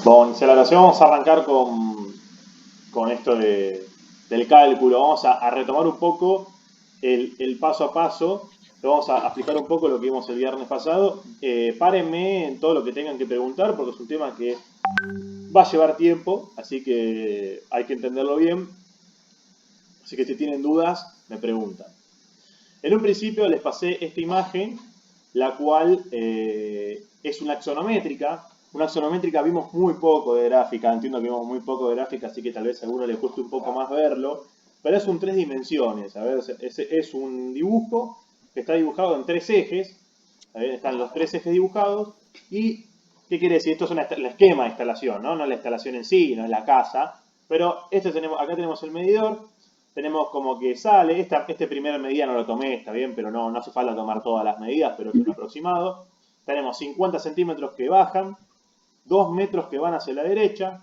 Bueno, acceleración vamos a arrancar con esto del cálculo. Vamos a retomar un poco el paso a paso. Le vamos a explicar un poco lo que vimos el viernes pasado. Párenme en todo lo que tengan que preguntar porque es un tema que va a llevar tiempo, así que hay que entenderlo bien. Así que si tienen dudas, me preguntan. En un principio les pasé esta imagen, la cual es una axonométrica. Una axonométrica vimos muy poco de gráfica, entiendo que vimos muy poco de gráfica, así que tal vez a alguno le cueste un poco más verlo, pero es un tres dimensiones. A ver, es un dibujo que está dibujado en tres ejes, están los tres ejes dibujados, y ¿qué quiere decir? Esto es el esquema de instalación, ¿no? No la instalación en sí, no es la casa, pero acá tenemos el medidor, tenemos como que sale, este primer medida no lo tomé, está bien, pero no hace falta tomar todas las medidas, pero es un aproximado. Tenemos 50 centímetros que bajan, 2 metros que van hacia la derecha,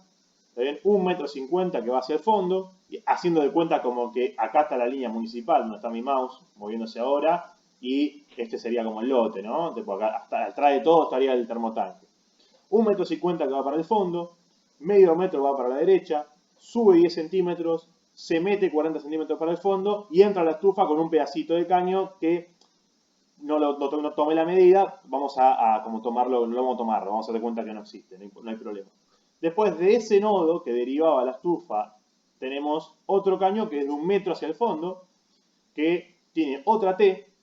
¿está bien? 1 metro 50 que va hacia el fondo, haciendo de cuenta como que acá está la línea municipal, donde está mi mouse, moviéndose ahora, y este sería como el lote, ¿no? Acá, hasta atrás de todo estaría el termotanque. 1 metro 50 que va para el fondo, medio metro va para la derecha, sube 10 centímetros, se mete 40 centímetros para el fondo y entra a la estufa con un pedacito de caño que no tomé la medida, vamos a como tomarlo, no lo vamos a tomar, vamos a dar cuenta que no existe, no hay problema. Después de ese nodo que derivaba la estufa, tenemos otro caño que es de 1 metro hacia el fondo, que tiene otra T,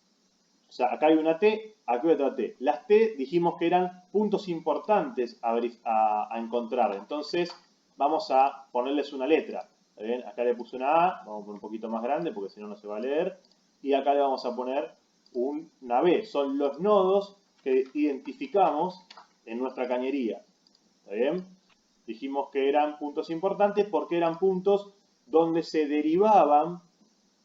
o sea, acá hay una T, acá hay otra T. Las T dijimos que eran puntos importantes a encontrar, entonces vamos a ponerles una letra. ¿Bien? Acá le puse una A, vamos a poner un poquito más grande porque si no, no se va a leer. Y acá le vamos a poner una B. Son los nodos que identificamos en nuestra cañería. ¿Está bien? Dijimos que eran puntos importantes porque eran puntos donde se derivaban.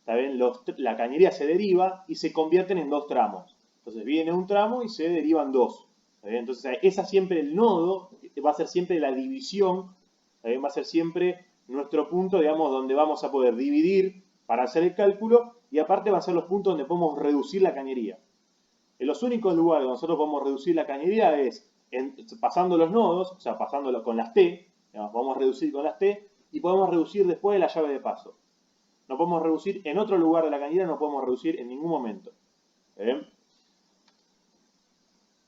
¿Está bien? La cañería se deriva y se convierten en dos tramos. Entonces viene un tramo y se derivan dos. ¿Está bien? Entonces esa siempre el nodo va a ser siempre la división. ¿Está bien? Va a ser siempre nuestro punto, digamos, donde vamos a poder dividir para hacer el cálculo y aparte van a ser los puntos donde podemos reducir la cañería. En los únicos lugares donde nosotros podemos reducir la cañería es pasando los nodos, o sea, pasándolo con las T, digamos, podemos reducir con las T y podemos reducir después de la llave de paso. No podemos reducir en otro lugar de la cañería, no podemos reducir en ningún momento. ¿Bien?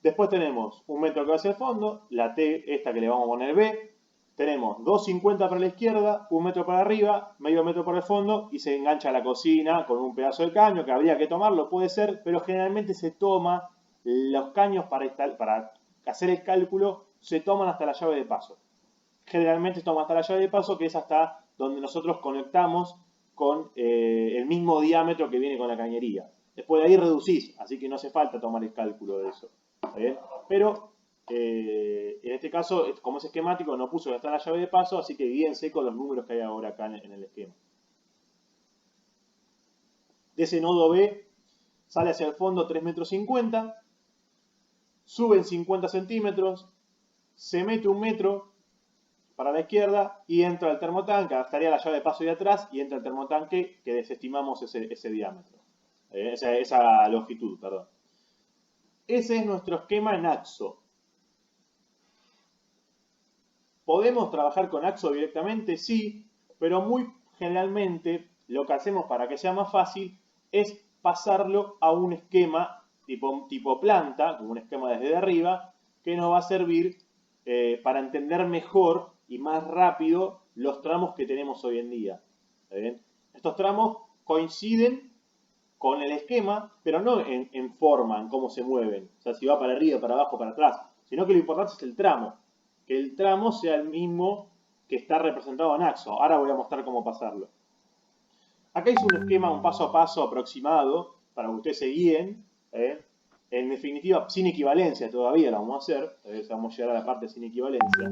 Después tenemos 1 metro que va hacia el fondo, la T esta que le vamos a poner B, tenemos 2,50 para la izquierda, 1 metro para arriba, medio metro para el fondo y se engancha a la cocina con un pedazo de caño que habría que tomarlo, puede ser, pero generalmente se toma los caños para hacer el cálculo, se toman hasta la llave de paso. Generalmente se toma hasta la llave de paso, que es hasta donde nosotros conectamos con el mismo diámetro que viene con la cañería. Después de ahí reducís, así que no hace falta tomar el cálculo de eso. ¿Está bien? Pero en este caso, como es esquemático, no puso que está la llave de paso, así que guíense con los números que hay ahora acá en el esquema. De ese nodo B sale hacia el fondo 3,50 metros, suben 50 centímetros, se mete 1 metro para la izquierda y entra el termotanque, estaría la llave de paso de atrás y entra el termotanque que desestimamos ese diámetro, esa longitud, perdón. Ese es nuestro esquema en AXO. ¿Podemos trabajar con AXO directamente? Sí, pero muy generalmente lo que hacemos para que sea más fácil es pasarlo a un esquema tipo planta, como un esquema desde arriba, que nos va a servir para entender mejor y más rápido los tramos que tenemos hoy en día. ¿Está bien? Estos tramos coinciden con el esquema, pero no en forma, en cómo se mueven. O sea, si va para arriba, para abajo, para atrás, sino que lo importante es el tramo. Que el tramo sea el mismo que está representado en AXO. Ahora voy a mostrar cómo pasarlo. Acá hice un esquema, un paso a paso aproximado, para que ustedes se guíen. En definitiva, sin equivalencia todavía lo vamos a hacer. Vamos a llegar a la parte sin equivalencia.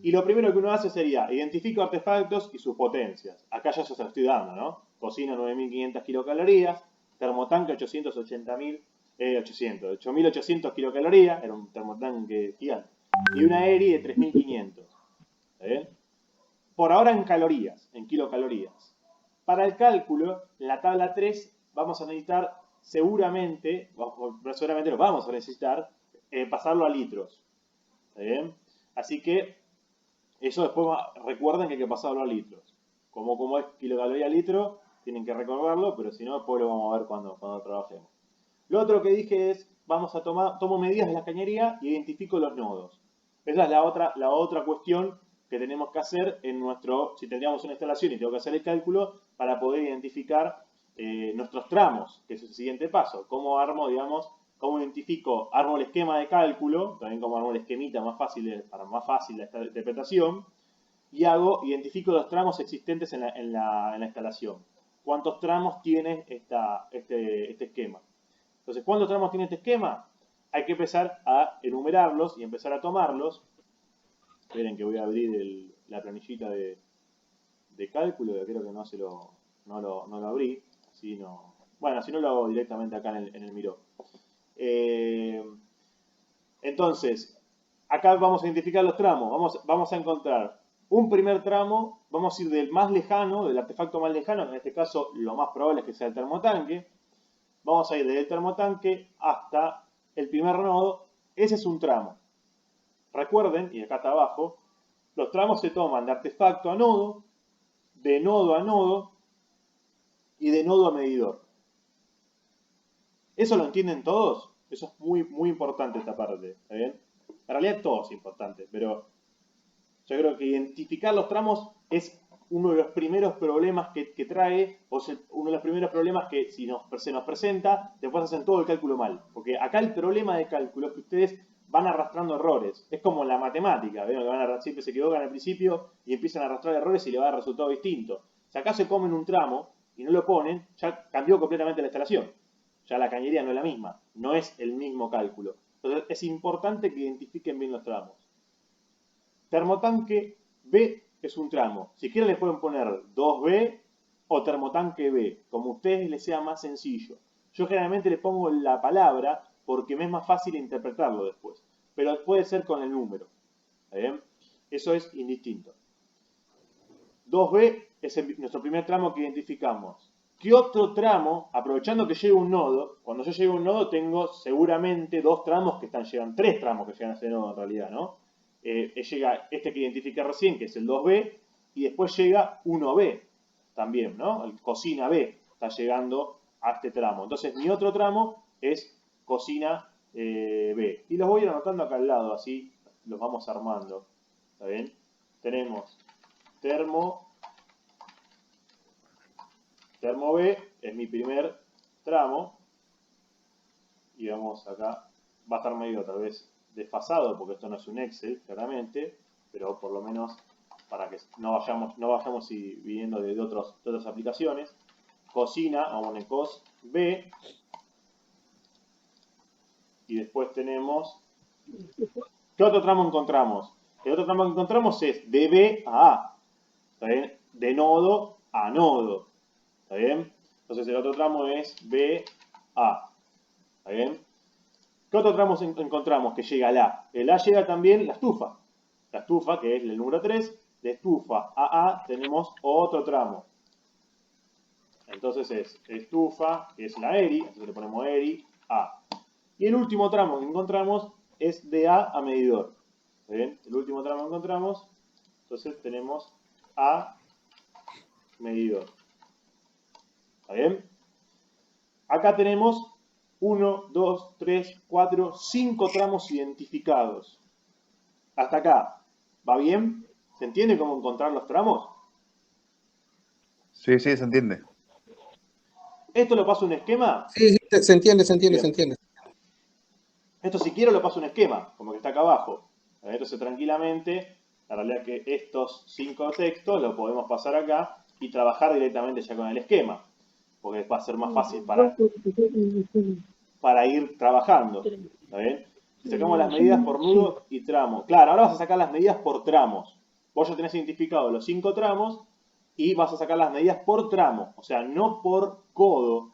Y lo primero que uno hace sería, identifico artefactos y sus potencias. Acá ya se lo estoy dando, ¿no? Cocina 9.500 kilocalorías, termotanque 8.800 kilocalorías, era un termotanque gigante. Y una ERI de 3.500. Por ahora en calorías, en kilocalorías. Para el cálculo, en la tabla 3, vamos a necesitar seguramente lo vamos a necesitar, pasarlo a litros. ¿Está bien? Así que Eso después recuerden que hay que pasarlo a litros. Como es kilocaloría a litro, tienen que recordarlo, pero si no, después lo vamos a ver cuando trabajemos. Lo otro que dije es, tomo medidas de la cañería y identifico los nodos. Esa es la otra cuestión que tenemos que hacer si tendríamos una instalación y tengo que hacer el cálculo para poder identificar nuestros tramos, que es el siguiente paso. ¿Cómo armo, cómo armo el esquema de cálculo, también como armo el esquemita para más fácil la interpretación, y identifico los tramos existentes en la instalación. ¿Cuántos tramos tiene este esquema? Entonces, ¿cuántos tramos tiene este esquema? Hay que empezar a enumerarlos y empezar a tomarlos. Esperen que voy a abrir la planillita de cálculo, que creo que no lo abrí. Bueno, si no lo hago directamente acá en el Miro. Entonces, acá vamos a identificar los tramos. Vamos a encontrar un primer tramo, vamos a ir del más lejano, del artefacto más lejano, en este caso lo más probable es que sea el termotanque. Vamos a ir desde el termotanque hasta el primer nodo. Ese es un tramo. Recuerden, y acá está abajo, los tramos se toman de artefacto a nodo, de nodo a nodo y de nodo a medidor. ¿Eso lo entienden todos? Eso es muy, muy importante esta parte. ¿Está bien? En realidad todo es importante, pero yo creo que identificar los tramos es uno de los primeros problemas que trae, o sea, uno de los primeros problemas que si se nos presenta, después hacen todo el cálculo mal. Porque acá el problema de cálculo es que ustedes van arrastrando errores. Es como la matemática, ¿ven? Que siempre se equivocan al principio y empiezan a arrastrar errores y le va a dar resultado distinto. Si acá se comen un tramo y no lo ponen, ya cambió completamente la instalación. Ya la cañería no es la misma, no es el mismo cálculo. Entonces es importante que identifiquen bien los tramos. Termotanque B es un tramo. Si quieren le pueden poner 2B o termotanque B, como a ustedes les sea más sencillo. Yo generalmente le pongo la palabra porque me es más fácil interpretarlo después. Pero puede ser con el número. ¿Está bien? Eso es indistinto. 2B es nuestro primer tramo que identificamos. ¿Qué otro tramo, aprovechando que llega un nodo, cuando yo llego a un nodo tengo seguramente dos tramos que están llegando, tres tramos que llegan a ese nodo en realidad, ¿no? Llega este que identifiqué recién, que es el 2B, y después llega 1B también, ¿no? El cocina B está llegando a este tramo. Entonces mi otro tramo es cocina B. Y los voy a ir anotando acá al lado, así los vamos armando. ¿Está bien? Tenemos termo B, es mi primer tramo. Y vamos acá, va a estar medio tal vez desfasado porque esto no es un Excel, claramente, pero por lo menos para que no vayamos viniendo de otras aplicaciones. Cocina, vamos a poner cos B. Y después tenemos... ¿Qué otro tramo encontramos? El otro tramo que encontramos es de B a A. ¿Está bien? De nodo a nodo. ¿Está bien? Entonces el otro tramo es B A. ¿Está bien? ¿Qué otro tramo encontramos que llega al A? El A llega también la estufa. La estufa, que es el número 3. De estufa a A tenemos otro tramo. Entonces es estufa, que es la ERI. Entonces le ponemos ERI A. Y el último tramo que encontramos es de A a medidor. ¿Está bien? El último tramo que encontramos. Entonces tenemos A medidor. ¿Está bien? Acá tenemos 1, 2, 3, 4, 5 tramos identificados. Hasta acá. ¿Va bien? ¿Se entiende cómo encontrar los tramos? Sí, sí, se entiende. ¿Esto lo paso un esquema? Sí, sí, se entiende. Bien. Esto si quiero lo paso un esquema, como que está acá abajo. Entonces tranquilamente, la realidad es que estos 5 textos los podemos pasar acá y trabajar directamente ya con el esquema. Porque va a ser más fácil para ir trabajando. ¿Está bien? Si sacamos las medidas por nudo y tramo. Claro, ahora vas a sacar las medidas por tramos. Vos ya tenés identificado los 5 tramos y vas a sacar las medidas por tramo. O sea, no por codo.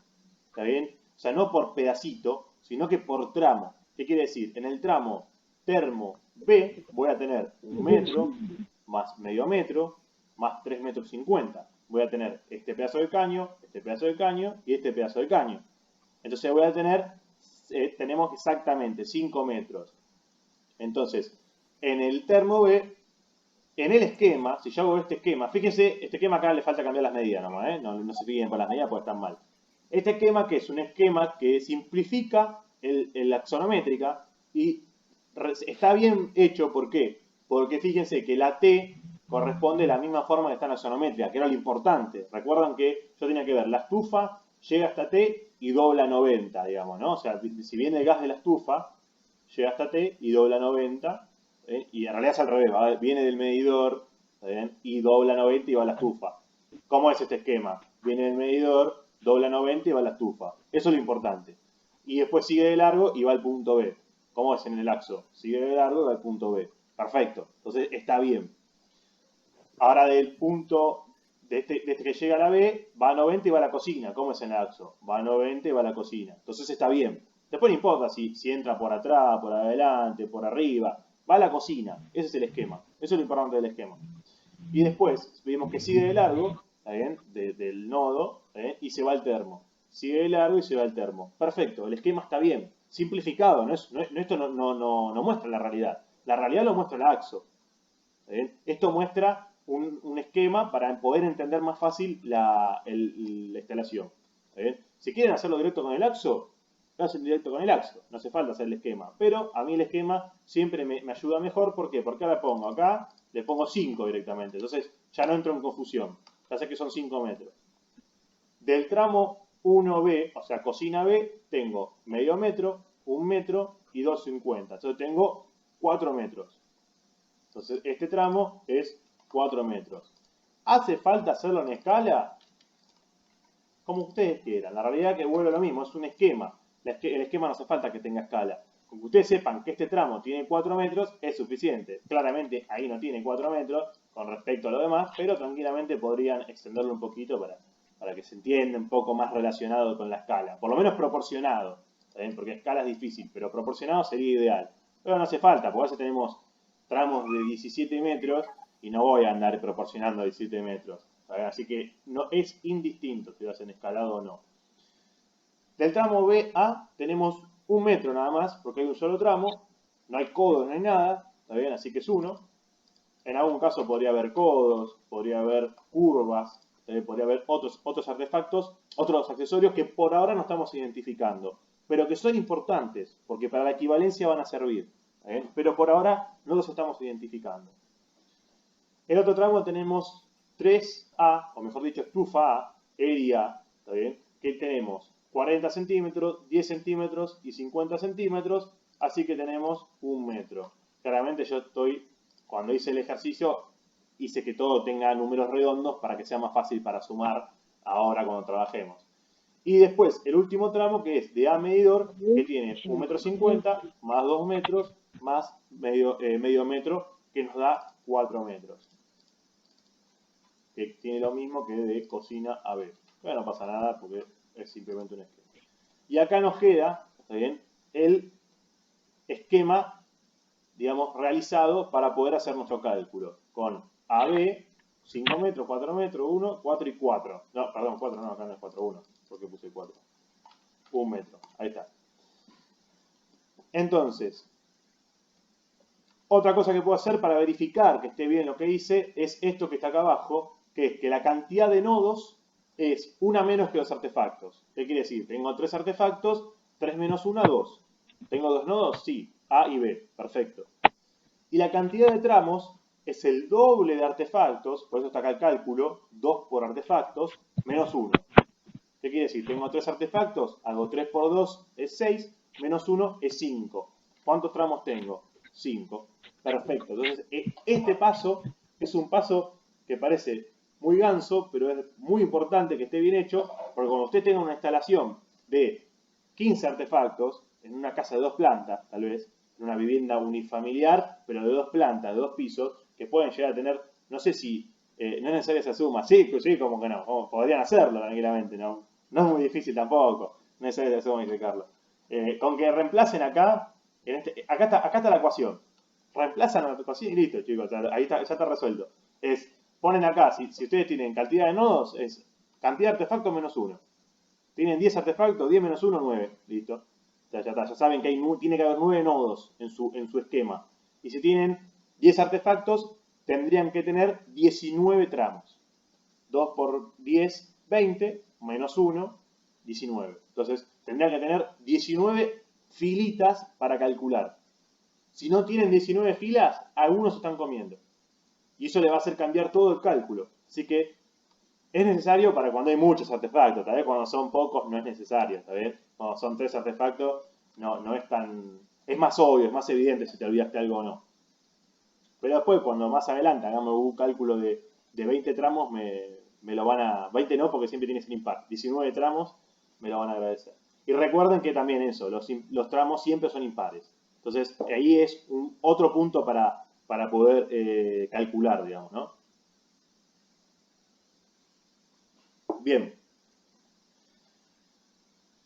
¿Está bien? O sea, no por pedacito, sino que por tramo. ¿Qué quiere decir? En el tramo termo B voy a tener 1 metro más medio metro más 3 metros 50. Voy a tener este pedazo de caño, este pedazo de caño y este pedazo de caño. Entonces voy a tenemos exactamente 5 metros. Entonces, en el termo B, en el esquema, si yo hago este esquema, fíjense, este esquema acá le falta cambiar las medidas nomás, no se fijen por las medidas porque están mal. Este esquema que es un esquema que simplifica la axonométrica y está bien hecho, ¿por qué? Porque fíjense que la T corresponde a la misma forma que está en la axonométrica, que era lo importante. Recuerdan que yo tenía que ver la estufa, llega hasta T y dobla 90, digamos, ¿no? O sea, si viene el gas de la estufa, llega hasta T y dobla 90, y en realidad es al revés, viene del medidor, y dobla 90 y va a la estufa. ¿Cómo es este esquema? Viene del medidor, dobla 90 y va a la estufa. Eso es lo importante. Y después sigue de largo y va al punto B. ¿Cómo es en el axo? Sigue de largo y va al punto B. Perfecto. Entonces está bien. Ahora del punto, desde que llega a la B, va a 90 y va a la cocina. ¿Cómo es en el axo? Va a 90 y va a la cocina. Entonces está bien. Después no importa si entra por atrás, por adelante, por arriba. Va a la cocina. Ese es el esquema. Eso es lo importante del esquema. Y después vemos que sigue de largo, ¿está bien? Del nodo, y se va al termo. Sigue de largo y se va al termo. Perfecto, el esquema está bien. Simplificado, esto no muestra la realidad. La realidad lo muestra el axo. ¿Está bien? Esto muestra un esquema para poder entender más fácil la instalación. ¿Está bien? Si quieren hacerlo directo con el axo, lo hacen directo con el axo. No hace falta hacer el esquema. Pero a mí el esquema siempre me ayuda mejor. ¿Por qué? Porque ahora pongo acá, le pongo 5 directamente. Entonces ya no entro en confusión. Ya sé que son 5 metros. Del tramo 1B, o sea, cocina B, tengo medio metro, 1 metro y 2,50. Entonces tengo 4 metros. Entonces este tramo es 4 metros. ¿Hace falta hacerlo en escala? Como ustedes quieran. La realidad es que vuelve a lo mismo, es un esquema. El esquema no hace falta que tenga escala. Con que ustedes sepan que este tramo tiene 4 metros es suficiente. Claramente ahí no tiene 4 metros con respecto a lo demás, pero tranquilamente podrían extenderlo un poquito para que se entienda un poco más relacionado con la escala. Por lo menos proporcionado, ¿saben? Porque escala es difícil, pero proporcionado sería ideal. Pero no hace falta, porque a veces tenemos tramos de 17 metros y no voy a andar proporcionando 17 metros. ¿Saben? Así que no es indistinto si lo hacen escalado o no. Del tramo B a tenemos 1 metro nada más, porque hay un solo tramo, no hay codos, no hay nada, ¿está bien? Así que es 1. En algún caso podría haber codos, podría haber curvas, podría haber otros artefactos, otros accesorios que por ahora no estamos identificando, pero que son importantes, porque para la equivalencia van a servir, pero por ahora no los estamos identificando. En el otro tramo tenemos 3A, o mejor dicho, estufa A, area, ¿está bien? Que tenemos 40 centímetros, 10 centímetros y 50 centímetros, así que tenemos 1 metro. Claramente yo cuando hice el ejercicio, hice que todo tenga números redondos para que sea más fácil para sumar ahora cuando trabajemos. Y después, el último tramo que es de A medidor, que tiene 1,50 m más 2 metros más medio metro, que nos da 4 metros. Que tiene lo mismo que de cocina a B. Bueno, no pasa nada porque es simplemente un esquema. Y acá nos queda, ¿está bien?, el esquema, digamos, realizado para poder hacer nuestro cálculo. Con AB, 5 metros, 4 metros, 1, 4 y 4. No, perdón, 4 no, acá no es 4, 1. Porque puse 4. 1 metro, ahí está. Entonces, otra cosa que puedo hacer para verificar que esté bien lo que hice es esto que está acá abajo, que es que la cantidad de nodos es una menos que los artefactos. ¿Qué quiere decir? Tengo 3 artefactos, 3 menos 1, 2. ¿Tengo 2 nodos? Sí, A y B, perfecto. Y la cantidad de tramos es el doble de artefactos, por eso está acá el cálculo, 2 por artefactos, menos 1. ¿Qué quiere decir? Tengo 3 artefactos, hago 3 por 2 es 6, menos 1 es 5. ¿Cuántos tramos tengo? 5. Perfecto. Entonces, este paso es un paso que parece muy ganso, pero es muy importante que esté bien hecho, porque cuando usted tenga una instalación de 15 artefactos, en una casa de 2 plantas, tal vez, en una vivienda unifamiliar, pero de 2 plantas, de 2 pisos, que pueden llegar a tener, no sé si, no es necesaria esa suma, sí, como que no, podrían hacerlo tranquilamente, no es muy difícil tampoco, no es necesaria esa suma, dice Carlos. Con que reemplacen acá, acá está la ecuación, reemplazan la ecuación y listo, chicos, ahí está, ya está resuelto. Ponen acá, si ustedes tienen cantidad de nodos, es cantidad de artefactos menos 1. Tienen 10 artefactos, 10 menos 1, 9. Listo. Ya está. Ya saben que tiene que haber 9 nodos en su esquema. Y si tienen 10 artefactos, tendrían que tener 19 tramos. 2 por 10, 20, menos 1, 19. Entonces, tendrían que tener 19 filitas para calcular. Si no tienen 19 filas, algunos están comiendo. Y eso le va a hacer cambiar todo el cálculo. Así que es necesario para cuando hay muchos artefactos. Tal vez cuando son pocos no es necesario. Tal vez cuando son 3 artefactos no es tan... Es más obvio, es más evidente si te olvidaste algo o no. Pero después, cuando más adelante hagamos un cálculo de 20 tramos, me lo van a... 20 no, porque siempre tiene que ser impar. 19 tramos, me lo van a agradecer. Y recuerden que también eso, los tramos siempre son impares. Entonces, ahí es otro punto para poder calcular, digamos, ¿no? Bien.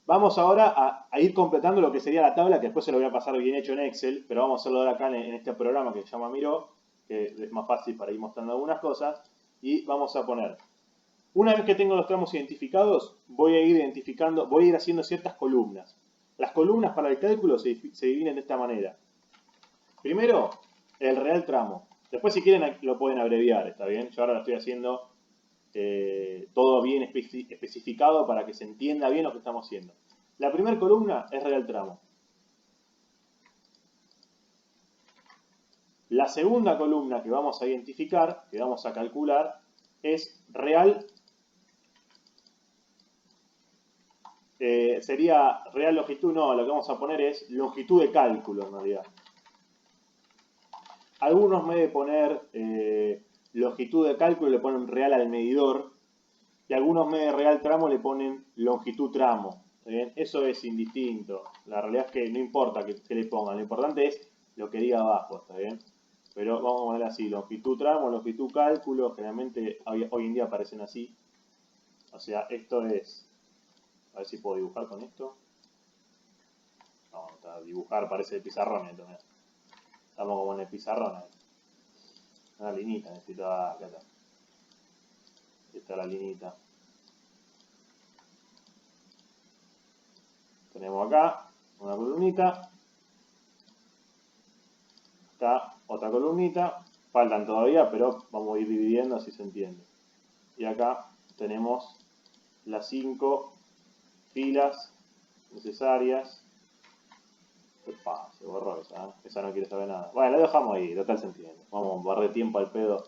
Vamos ahora a ir completando lo que sería la tabla, que después se lo voy a pasar bien hecho en Excel, pero vamos a hacerlo ahora acá en este programa que se llama Miro, que es más fácil para ir mostrando algunas cosas. Y vamos a poner, una vez que tengo los tramos identificados, voy a ir haciendo ciertas columnas. Las columnas para el cálculo se dividen de esta manera. Primero, el real tramo. Después, si quieren, lo pueden abreviar, ¿está bien? Yo ahora lo estoy haciendo todo bien especificado para que se entienda bien lo que estamos haciendo. La primera columna es real tramo. La segunda columna que vamos a identificar, que vamos a calcular, es real, sería real longitud, no, lo que vamos a poner es longitud de cálculo en realidad. Algunos me de poner longitud de cálculo le ponen real al medidor y algunos me de real tramo le ponen longitud tramo. ¿Bien? Eso es indistinto. La realidad es que no importa que le pongan, lo importante es lo que diga abajo, ¿está bien? Pero vamos a poner así, longitud tramo, longitud cálculo, generalmente hoy en día aparecen así. O sea, esto es, a ver si puedo dibujar con esto. No, dibujar parece el pizarrón esto, mira. Estamos como en el pizarrón ahí. Una linita necesitaba acá. Esta es la linita. Tenemos acá una columnita. Acá otra columnita. Faltan todavía, pero vamos a ir dividiendo así se entiende. Y acá tenemos las 5 filas necesarias. Epa, se borró esa, ¿eh? Esa no quiere saber nada. Bueno, la dejamos ahí, total se entiende. Vamos a barrer tiempo al pedo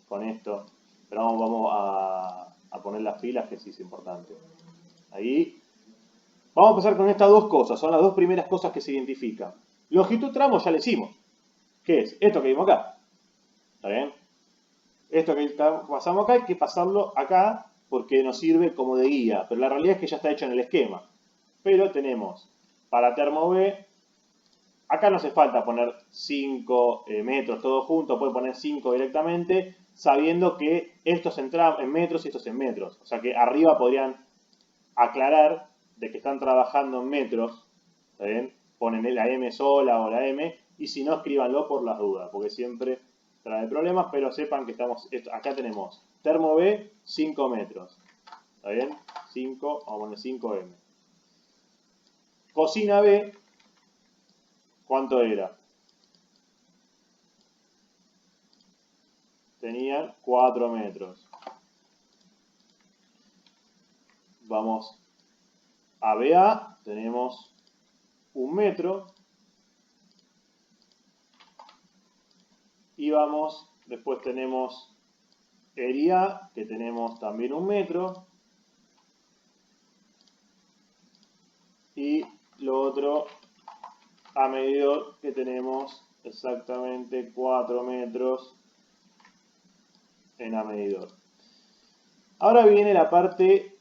con esto. Pero vamos a poner las filas, que sí es importante. Ahí. Vamos a empezar con estas dos cosas. Son las dos primeras cosas que se identifican. Longitud tramo ya le hicimos. ¿Qué es? Esto que vimos acá. ¿Está bien? Esto que pasamos acá hay que pasarlo acá porque nos sirve como de guía. Pero la realidad es que ya está hecho en el esquema. Pero tenemos para termo B. Acá no hace falta poner 5 metros todos juntos, puede poner 5 directamente, sabiendo que estos entran en metros y estos en metros. O sea que arriba podrían aclarar de que están trabajando en metros, ¿está bien? Ponen la M sola o la M, y si no, escríbanlo por las dudas, porque siempre trae problemas, pero sepan que estamos, acá tenemos termo B, 5 metros, ¿está bien? 5, vamos a poner 5M. Cocina B, ¿cuánto era? Tenían 4 metros. Vamos a BA, tenemos 1 metro. Y vamos, después tenemos ERIA, que tenemos también 1 metro. Y lo otro, a medidor, que tenemos exactamente 4 metros en a medidor. Ahora viene la parte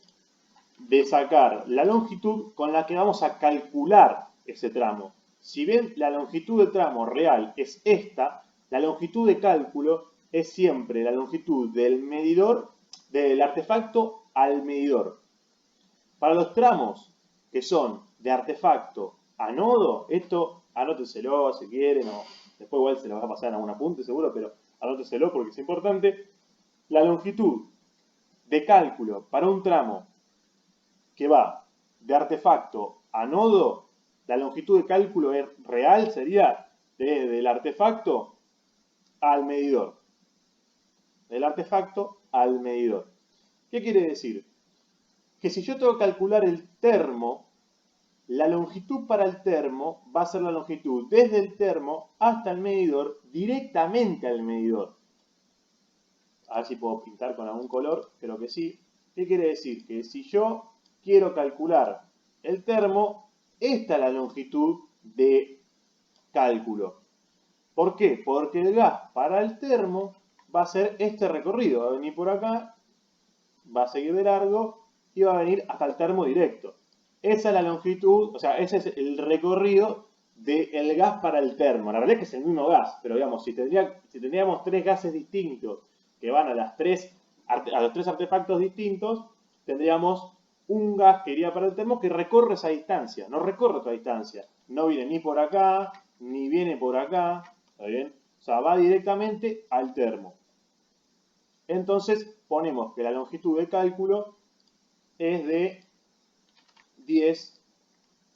de sacar la longitud con la que vamos a calcular ese tramo. Si bien la longitud de tramo real es esta, la longitud de cálculo es siempre la longitud del medidor, del artefacto al medidor. Para los tramos que son de artefacto a nodo, esto anótenselo si quieren, o después igual se lo va a pasar en algún apunte seguro, pero anótenselo porque es importante. La longitud de cálculo para un tramo que va de artefacto a nodo, la longitud de cálculo real sería desde el artefacto al medidor. del artefacto al medidor. ¿Qué quiere decir? Que si yo tengo que calcular el termo, la longitud para el termo va a ser la longitud desde el termo hasta el medidor, directamente al medidor. A ver si puedo pintar con algún color, creo que sí. ¿Qué quiere decir? Que si yo quiero calcular el termo, esta es la longitud de cálculo. ¿Por qué? Porque el gas para el termo va a ser este recorrido. Va a venir por acá, va a seguir de largo y va a venir hasta el termo directo. Esa es la longitud, o sea, ese es el recorrido del gas para el termo. La realidad es que es el mismo gas, pero digamos, si tendríamos tres gases distintos que van a los tres artefactos distintos, tendríamos un gas que iría para el termo que recorre esa distancia. No recorre otra distancia. No viene ni por acá, ni viene por acá. ¿Está bien? O sea, va directamente al termo. Entonces, ponemos que la longitud de cálculo es de 10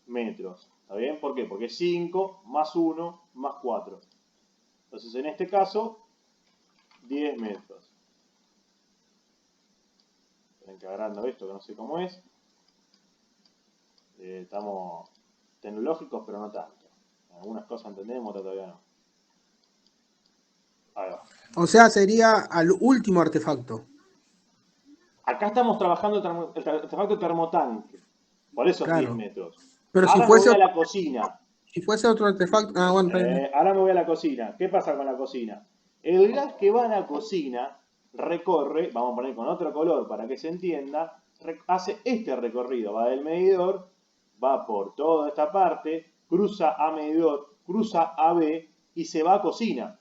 metros. ¿Está bien? ¿Por qué? Porque es 5 más 1 más 4. Entonces, en este caso, 10 metros. Esperen que agarrando esto, que no sé cómo es. Estamos tecnológicos, pero no tanto. Algunas cosas entendemos, otras todavía no. Ahí va. O sea, sería al último artefacto. Acá estamos trabajando el artefacto termotanque. Por esos 10 Claro. metros. Pero Ahora me voy a la cocina. si fuese otro artefacto. Ah, bueno, está bien. Ahora me voy a la cocina. ¿Qué pasa con la cocina? El gas que va a la cocina recorre, vamos a poner con otro color para que se entienda, hace este recorrido. Va del medidor, va por toda esta parte, cruza a medidor, cruza a B y se va a cocina.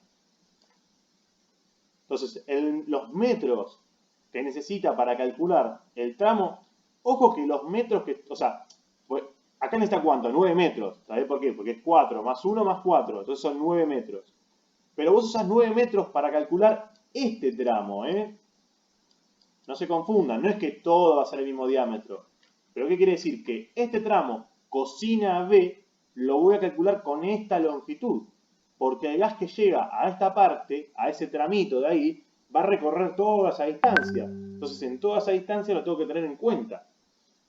Entonces, los metros que necesita para calcular el tramo, ojo que los metros que, o sea, pues, acá necesita cuánto, 9 metros, ¿sabés por qué? Porque es 4 más 1 más 4, entonces son 9 metros. Pero vos usás 9 metros para calcular este tramo, ¿eh? No se confundan, no es que todo va a ser el mismo diámetro. Pero ¿qué quiere decir? Que este tramo, cocina B, lo voy a calcular con esta longitud. Porque el gas que llega a esta parte, a ese tramito de ahí, va a recorrer toda esa distancia. Entonces, en toda esa distancia lo tengo que tener en cuenta.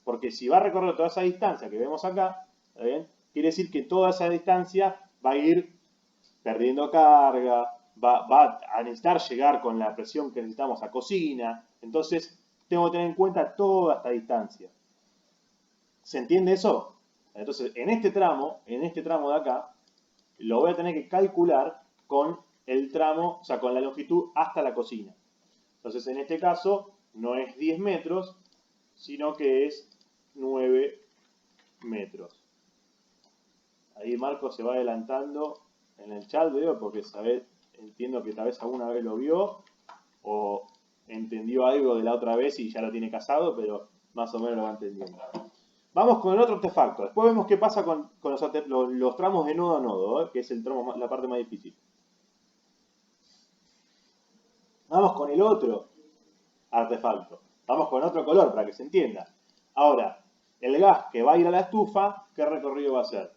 Porque si va a recorrer toda esa distancia que vemos acá, ¿está bien? Quiere decir que toda esa distancia va a ir perdiendo carga, va a necesitar llegar con la presión que necesitamos a cocina. Entonces, tengo que tener en cuenta toda esta distancia. ¿Se entiende eso? Entonces, en este tramo de acá, lo voy a tener que calcular con el tramo, o sea, con la longitud hasta la cocina. Entonces, en este caso, no es 10 metros, sino que es 9 metros. Ahí Marco se va adelantando en el chat, veo, porque entiendo que tal vez alguna vez lo vio o entendió algo de la otra vez y ya lo tiene casado, pero más o menos lo va entendiendo. Vamos con el otro artefacto. Después vemos qué pasa con los tramos de nodo a nodo, que es la parte más difícil. Vamos con el otro artefacto. Vamos con otro color para que se entienda. Ahora, el gas que va a ir a la estufa, ¿qué recorrido va a hacer?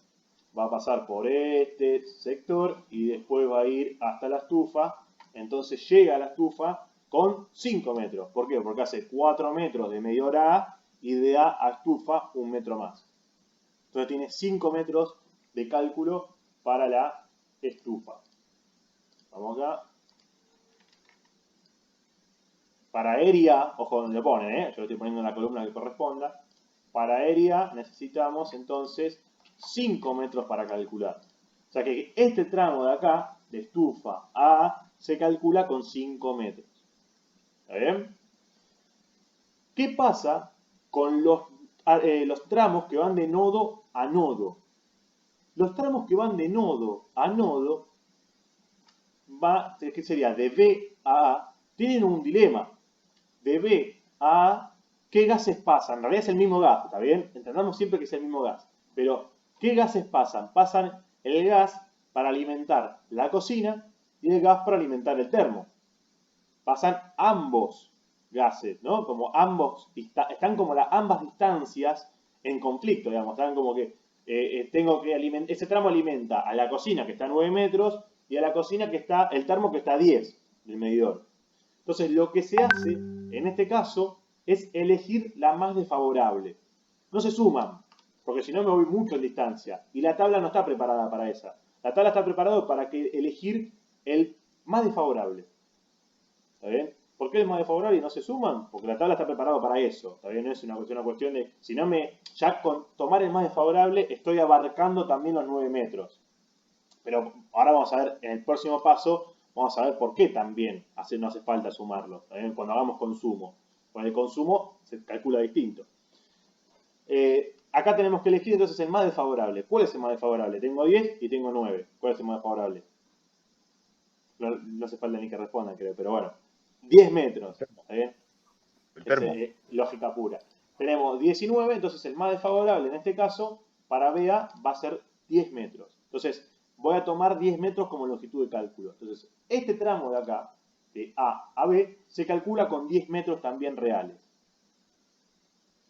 Va a pasar por este sector y después va a ir hasta la estufa. Entonces llega a la estufa con 5 metros. ¿Por qué? Porque hace 4 metros de medidor A y de A a estufa 1 metro más. Entonces tiene 5 metros de cálculo para la estufa. Vamos acá. Para aérea, ojo donde lo ponen, yo lo estoy poniendo en la columna que corresponda. Para aérea necesitamos entonces 5 metros para calcular. O sea que este tramo de acá, de estufa a, se calcula con 5 metros. ¿Está bien? ¿Qué pasa con los tramos que van de nodo a nodo? Los tramos que van de nodo a nodo, ¿qué sería? De B a A, tienen un dilema. De B a A, ¿qué gases pasan? En realidad es el mismo gas, ¿está bien? Entendamos siempre que es el mismo gas. Pero, ¿qué gases pasan? Pasan el gas para alimentar la cocina y el gas para alimentar el termo. Pasan ambos gases, ¿no? Como están como ambas distancias en conflicto, digamos. Están como que ese tramo alimenta a la cocina que está a 9 metros y a la cocina que está, el termo que está a 10 del medidor. Entonces lo que se hace en este caso es elegir la más desfavorable. No se suman, porque si no me voy mucho en distancia. Y la tabla no está preparada para esa. La tabla está preparada para elegir el más desfavorable. ¿Está bien? ¿Por qué es más desfavorable y no se suman? Porque la tabla está preparada para eso. ¿Está bien? No es una cuestión de... Si no ya con tomar el más desfavorable estoy abarcando también los 9 metros. Pero ahora vamos a ver, en el próximo paso, vamos a ver por qué también no hace falta sumarlo. ¿Está bien? Cuando hagamos consumo. Con el consumo se calcula distinto. Acá tenemos que elegir entonces el más desfavorable. ¿Cuál es el más desfavorable? Tengo 10 y tengo 9. ¿Cuál es el más desfavorable? No hace falta ni que respondan, creo, pero bueno. 10 metros. ¿Está bien? Es lógica pura. Tenemos 19, entonces el más desfavorable en este caso para BA va a ser 10 metros. Entonces voy a tomar 10 metros como longitud de cálculo. Entonces este tramo de acá, de A a B, se calcula con 10 metros también reales.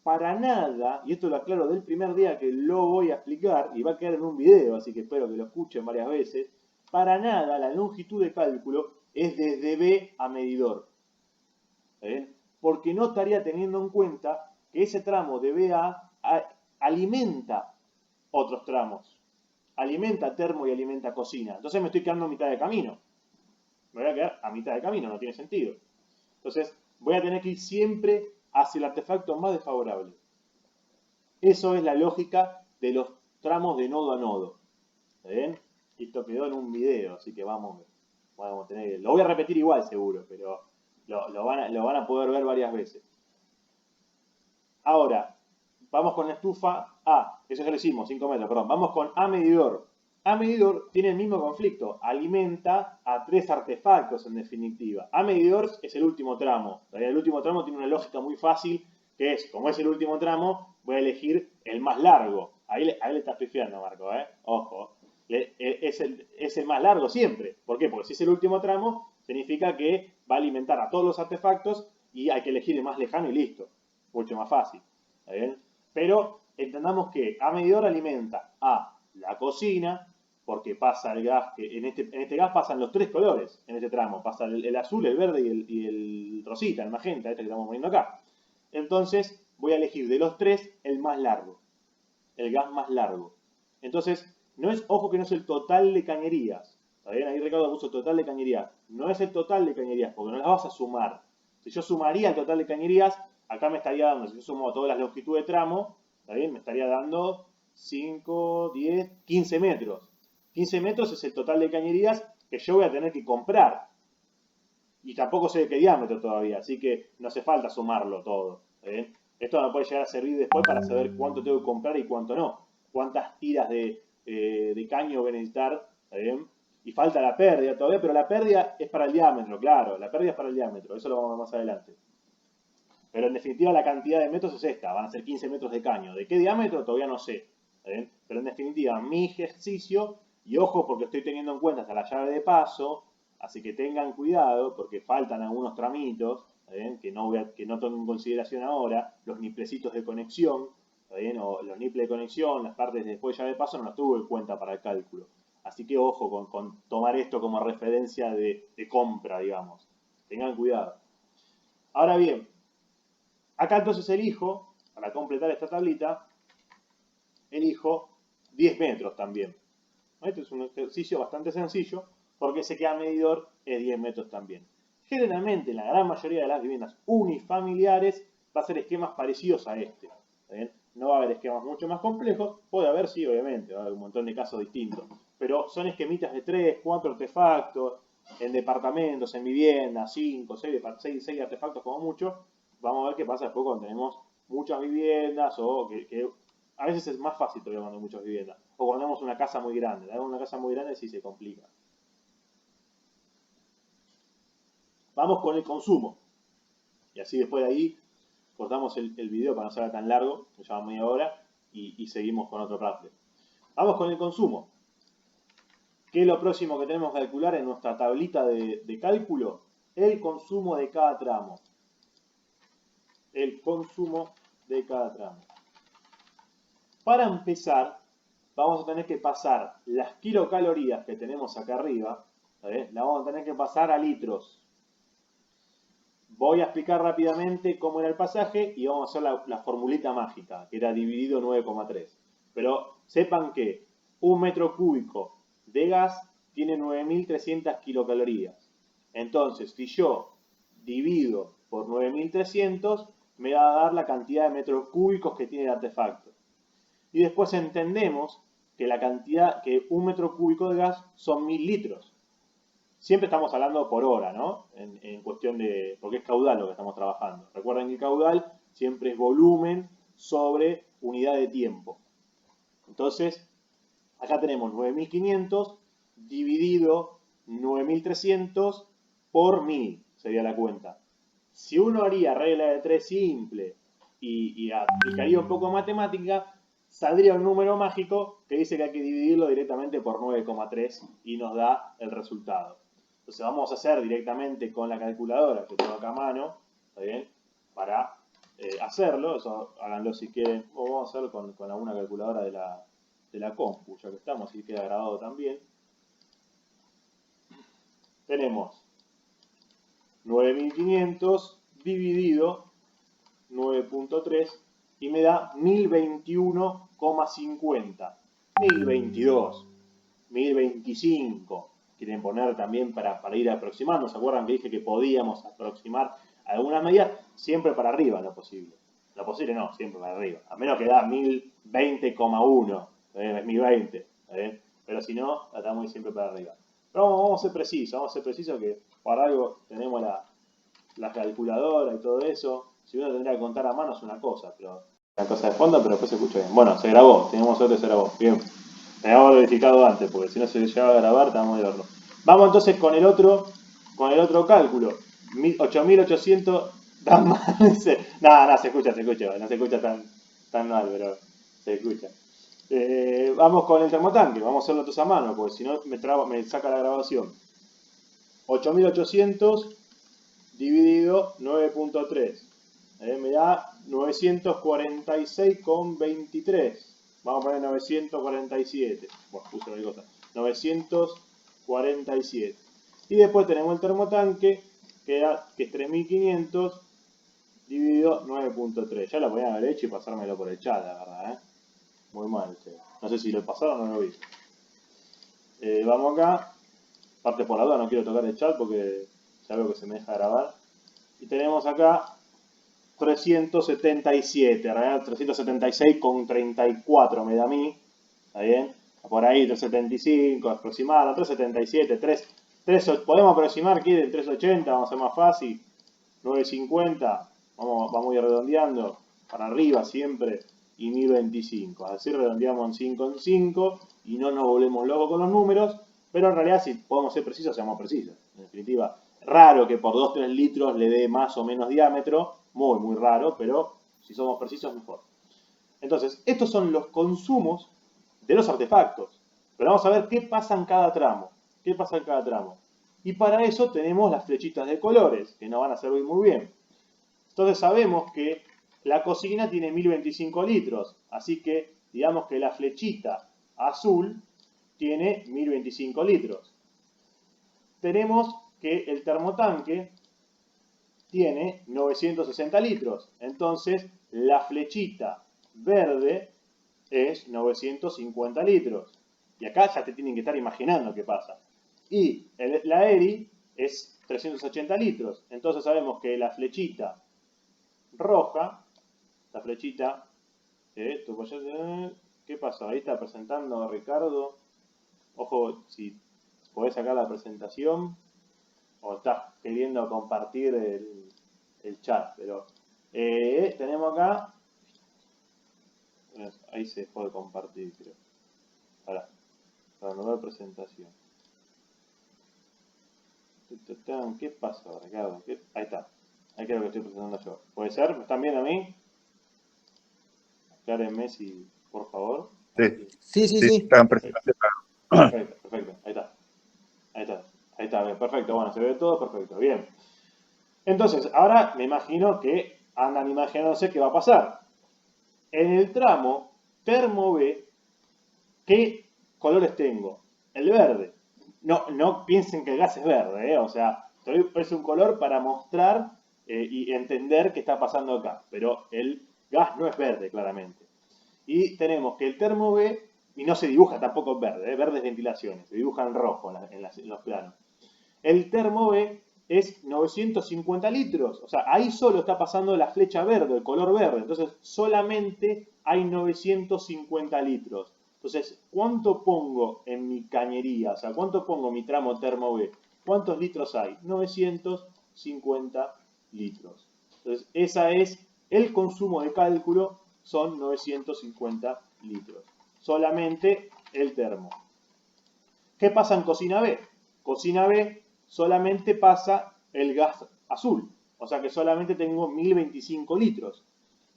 Para nada, y esto lo aclaro del primer día que lo voy a explicar, y va a quedar en un video, así que espero que lo escuchen varias veces, para nada la longitud de cálculo es desde B a medidor. ¿Bien? Porque no estaría teniendo en cuenta que ese tramo de BA alimenta otros tramos. Alimenta termo y alimenta cocina. Entonces me estoy quedando a mitad de camino. Me voy a quedar a mitad de camino, no tiene sentido. Entonces voy a tener que ir siempre hacia el artefacto más desfavorable. Eso es la lógica de los tramos de nodo a nodo. ¿Está bien? Esto quedó en un video, así que vamos a tener... Lo voy a repetir igual seguro, pero lo van a poder ver varias veces. Ahora, vamos con la estufa A. Eso ya lo hicimos, 5 metros, perdón. Vamos con A medidor. A medidor tiene el mismo conflicto. Alimenta a 3 artefactos en definitiva. A medidor es el último tramo. El último tramo tiene una lógica muy fácil, que es, como es el último tramo, voy a elegir el más largo. Ahí le estás pifiando, Marco, ¿eh? Ojo. Es el más largo siempre. ¿Por qué? Porque si es el último tramo, significa que va a alimentar a todos los artefactos y hay que elegir el más lejano y listo. Mucho más fácil. ¿Está bien? Pero entendamos que A medidor alimenta a la cocina, porque pasa el gas, que en este gas pasan los 3 colores en este tramo. Pasa el azul, el verde y el rosita, el magenta, este que estamos viendo acá. Entonces voy a elegir de los 3 el más largo. El gas más largo. Entonces, ojo que no es el total de cañerías. ¿Está bien? Ahí Ricardo puso total de cañerías. No es el total de cañerías, porque no las vas a sumar. Si yo sumaría el total de cañerías, acá me estaría dando, si yo sumo todas las longitudes de tramo, ¿está bien? Me estaría dando 5, 10, 15 metros. 15 metros es el total de cañerías que yo voy a tener que comprar. Y tampoco sé de qué diámetro todavía, así que no hace falta sumarlo todo. ¿Está bien? Esto me puede llegar a servir después para saber cuánto tengo que comprar y cuánto no. Cuántas tiras de caño voy a necesitar. ¿Está bien? Y falta la pérdida todavía, pero la pérdida es para el diámetro, claro. La pérdida es para el diámetro, eso lo vamos a ver más adelante. Pero en definitiva la cantidad de metros es esta, van a ser 15 metros de caño. ¿De qué diámetro? Todavía no sé. ¿Está bien? Pero en definitiva mi ejercicio, y ojo porque estoy teniendo en cuenta hasta la llave de paso, así que tengan cuidado porque faltan algunos tramitos, ¿está bien? Que no tomo en consideración ahora, los niplecitos de conexión, ¿está bien? O los niples de conexión, las partes de después de llave de paso no las tuve en cuenta para el cálculo. Así que ojo con tomar esto como referencia de compra, digamos. Tengan cuidado. Ahora bien, acá entonces elijo, para completar esta tablita, elijo 10 metros también. Este es un ejercicio bastante sencillo, porque sé que A medidor es 10 metros también. Generalmente, en la gran mayoría de las viviendas unifamiliares, va a ser esquemas parecidos a este. ¿Está bien? No va a haber esquemas mucho más complejos, puede haber, sí, obviamente, va a haber un montón de casos distintos, pero son esquemitas de 3, 4 artefactos, en departamentos, en viviendas, 5, 6 artefactos como mucho. Vamos a ver qué pasa después cuando tenemos muchas viviendas o que a veces es más fácil todavía cuando hay muchas viviendas. O cuando tenemos una casa muy grande. Una casa muy grande sí se complica. Vamos con el consumo. Y así después de ahí cortamos el video para no ser tan largo, que lleva media hora, y seguimos con otro rafle. Vamos con el consumo. ¿Qué es lo próximo que tenemos que calcular en nuestra tablita de cálculo? El consumo de cada tramo. El consumo de cada tramo. Para empezar, vamos a tener que pasar las kilocalorías que tenemos acá arriba, ¿sabes? La vamos a tener que pasar a litros. voy a explicar rápidamente cómo era el pasaje y vamos a hacer la formulita mágica, que era dividido 9,3. Pero sepan que 1 metro cúbico de gas tiene 9.300 kilocalorías. Entonces, si yo divido por 9.300, me va a dar la cantidad de metros cúbicos que tiene el artefacto. Y después entendemos que la cantidad, que 1 metro cúbico de gas son 1.000 litros. Siempre estamos hablando por hora, ¿no? En cuestión de, porque es caudal lo que estamos trabajando. Recuerden que el caudal siempre es volumen sobre unidad de tiempo. Entonces, acá tenemos 9.500 dividido 9.300 por 1.000, sería la cuenta. Si uno haría regla de 3 simple y aplicaría un poco de matemática, saldría un número mágico que dice que hay que dividirlo directamente por 9,3 y nos da el resultado. Entonces vamos a hacer directamente con la calculadora que tengo acá a mano, ¿está bien? Para hacerlo, eso háganlo si quieren, o vamos a hacerlo con alguna calculadora de la compu, ya que estamos, así queda grabado también. Tenemos 9.500 dividido 9.3 y me da 1021,50. 1022, 1025. Quieren poner también para ir aproximando. ¿Se acuerdan que dije que podíamos aproximar algunas medidas? Siempre para arriba lo posible. Lo posible no, siempre para arriba. A menos que da 1020,1. 1020. Pero si no, tratamos siempre para arriba. Pero vamos a ser precisos, que para algo tenemos la calculadora y todo eso. Si uno tendría que contar a mano es una cosa, pero una cosa de fondo, pero después se escucha bien. Bueno, se grabó, tenemos suerte, se grabó. Bien. Teníamos verificado antes, porque si no se llegaba a grabar, estábamos de horno. Vamos entonces con el otro cálculo. 8.800 tan mal. No, se escucha, no se escucha tan mal, pero se escucha. Vamos con el termotanque, vamos a hacerlo todos a mano, porque si no me saca la grabación. 8.800 dividido 9.3. Me da 946,23. Vamos a poner 947. Bueno, puse cualquier cosa. 947. Y después tenemos el termotanque, que es 3.500 dividido 9.3. Ya lo podían haber hecho y pasármelo por el chat, la verdad, Muy mal, che. No sé si lo pasaron o no lo vi. Vamos acá. Parte por la duda, no quiero tocar el chat porque ya veo que se me deja grabar. Y tenemos acá 377, en realidad 376,34 me da a mí, ¿está bien? Por ahí 375, aproximado, 377, 3, podemos aproximar, quieren 380, vamos a hacer más fácil, 950, vamos a ir redondeando, para arriba siempre, y 1025, así redondeamos en 5 en 5, y no nos volvemos locos con los números, pero en realidad si podemos ser precisos, seamos precisos, en definitiva, raro que por 2-3 litros le dé más o menos diámetro, muy raro, pero si somos precisos mejor. Entonces, estos son los consumos de los artefactos. Pero vamos a ver qué pasa en cada tramo. Y para eso tenemos las flechitas de colores, que nos van a servir muy bien. Entonces sabemos que la cocina tiene 1025 litros, así que digamos que la flechita azul tiene 1025 litros. Tenemos que el termotanque tiene 960 litros. Entonces, la flechita verde es 950 litros. Y acá ya te tienen que estar imaginando qué pasa. Y la ERI es 380 litros. Entonces sabemos que la flechita roja, la flechita, ¿qué pasó? Ahí está presentando Ricardo. Ojo, si podés sacar la presentación o estás queriendo compartir el chat, pero tenemos acá, ahí se puede compartir, creo. Para no ver presentación. ¿Qué pasa, Ricardo? Ahí está. Ahí creo que estoy presentando yo. ¿Puede ser? ¿Me están viendo a mí? Aclárenme si, por favor. Sí. Están presentando. Perfecto. Ahí está, bien, perfecto. Bueno, se ve todo perfecto. Bien. Entonces, ahora me imagino que andan imaginándose qué va a pasar. En el tramo termo B, ¿qué colores tengo? El verde. No piensen que el gas es verde, O sea, es un color para mostrar y entender qué está pasando acá. Pero el gas no es verde, claramente. Y tenemos que el termo B, y no se dibuja tampoco en verde, verde es ventilaciones, se dibuja en rojo en los planos. El termo B es 950 litros, o sea, ahí solo está pasando la flecha verde, el color verde, entonces solamente hay 950 litros. Entonces, ¿cuánto pongo en mi cañería? O sea, ¿cuánto pongo en mi tramo termo B? ¿Cuántos litros hay? 950 litros. Entonces, ese es el consumo de cálculo, son 950 litros. Solamente el termo. ¿Qué pasa en cocina B? Cocina B solamente pasa el gas azul, o sea que solamente tengo 1025 litros.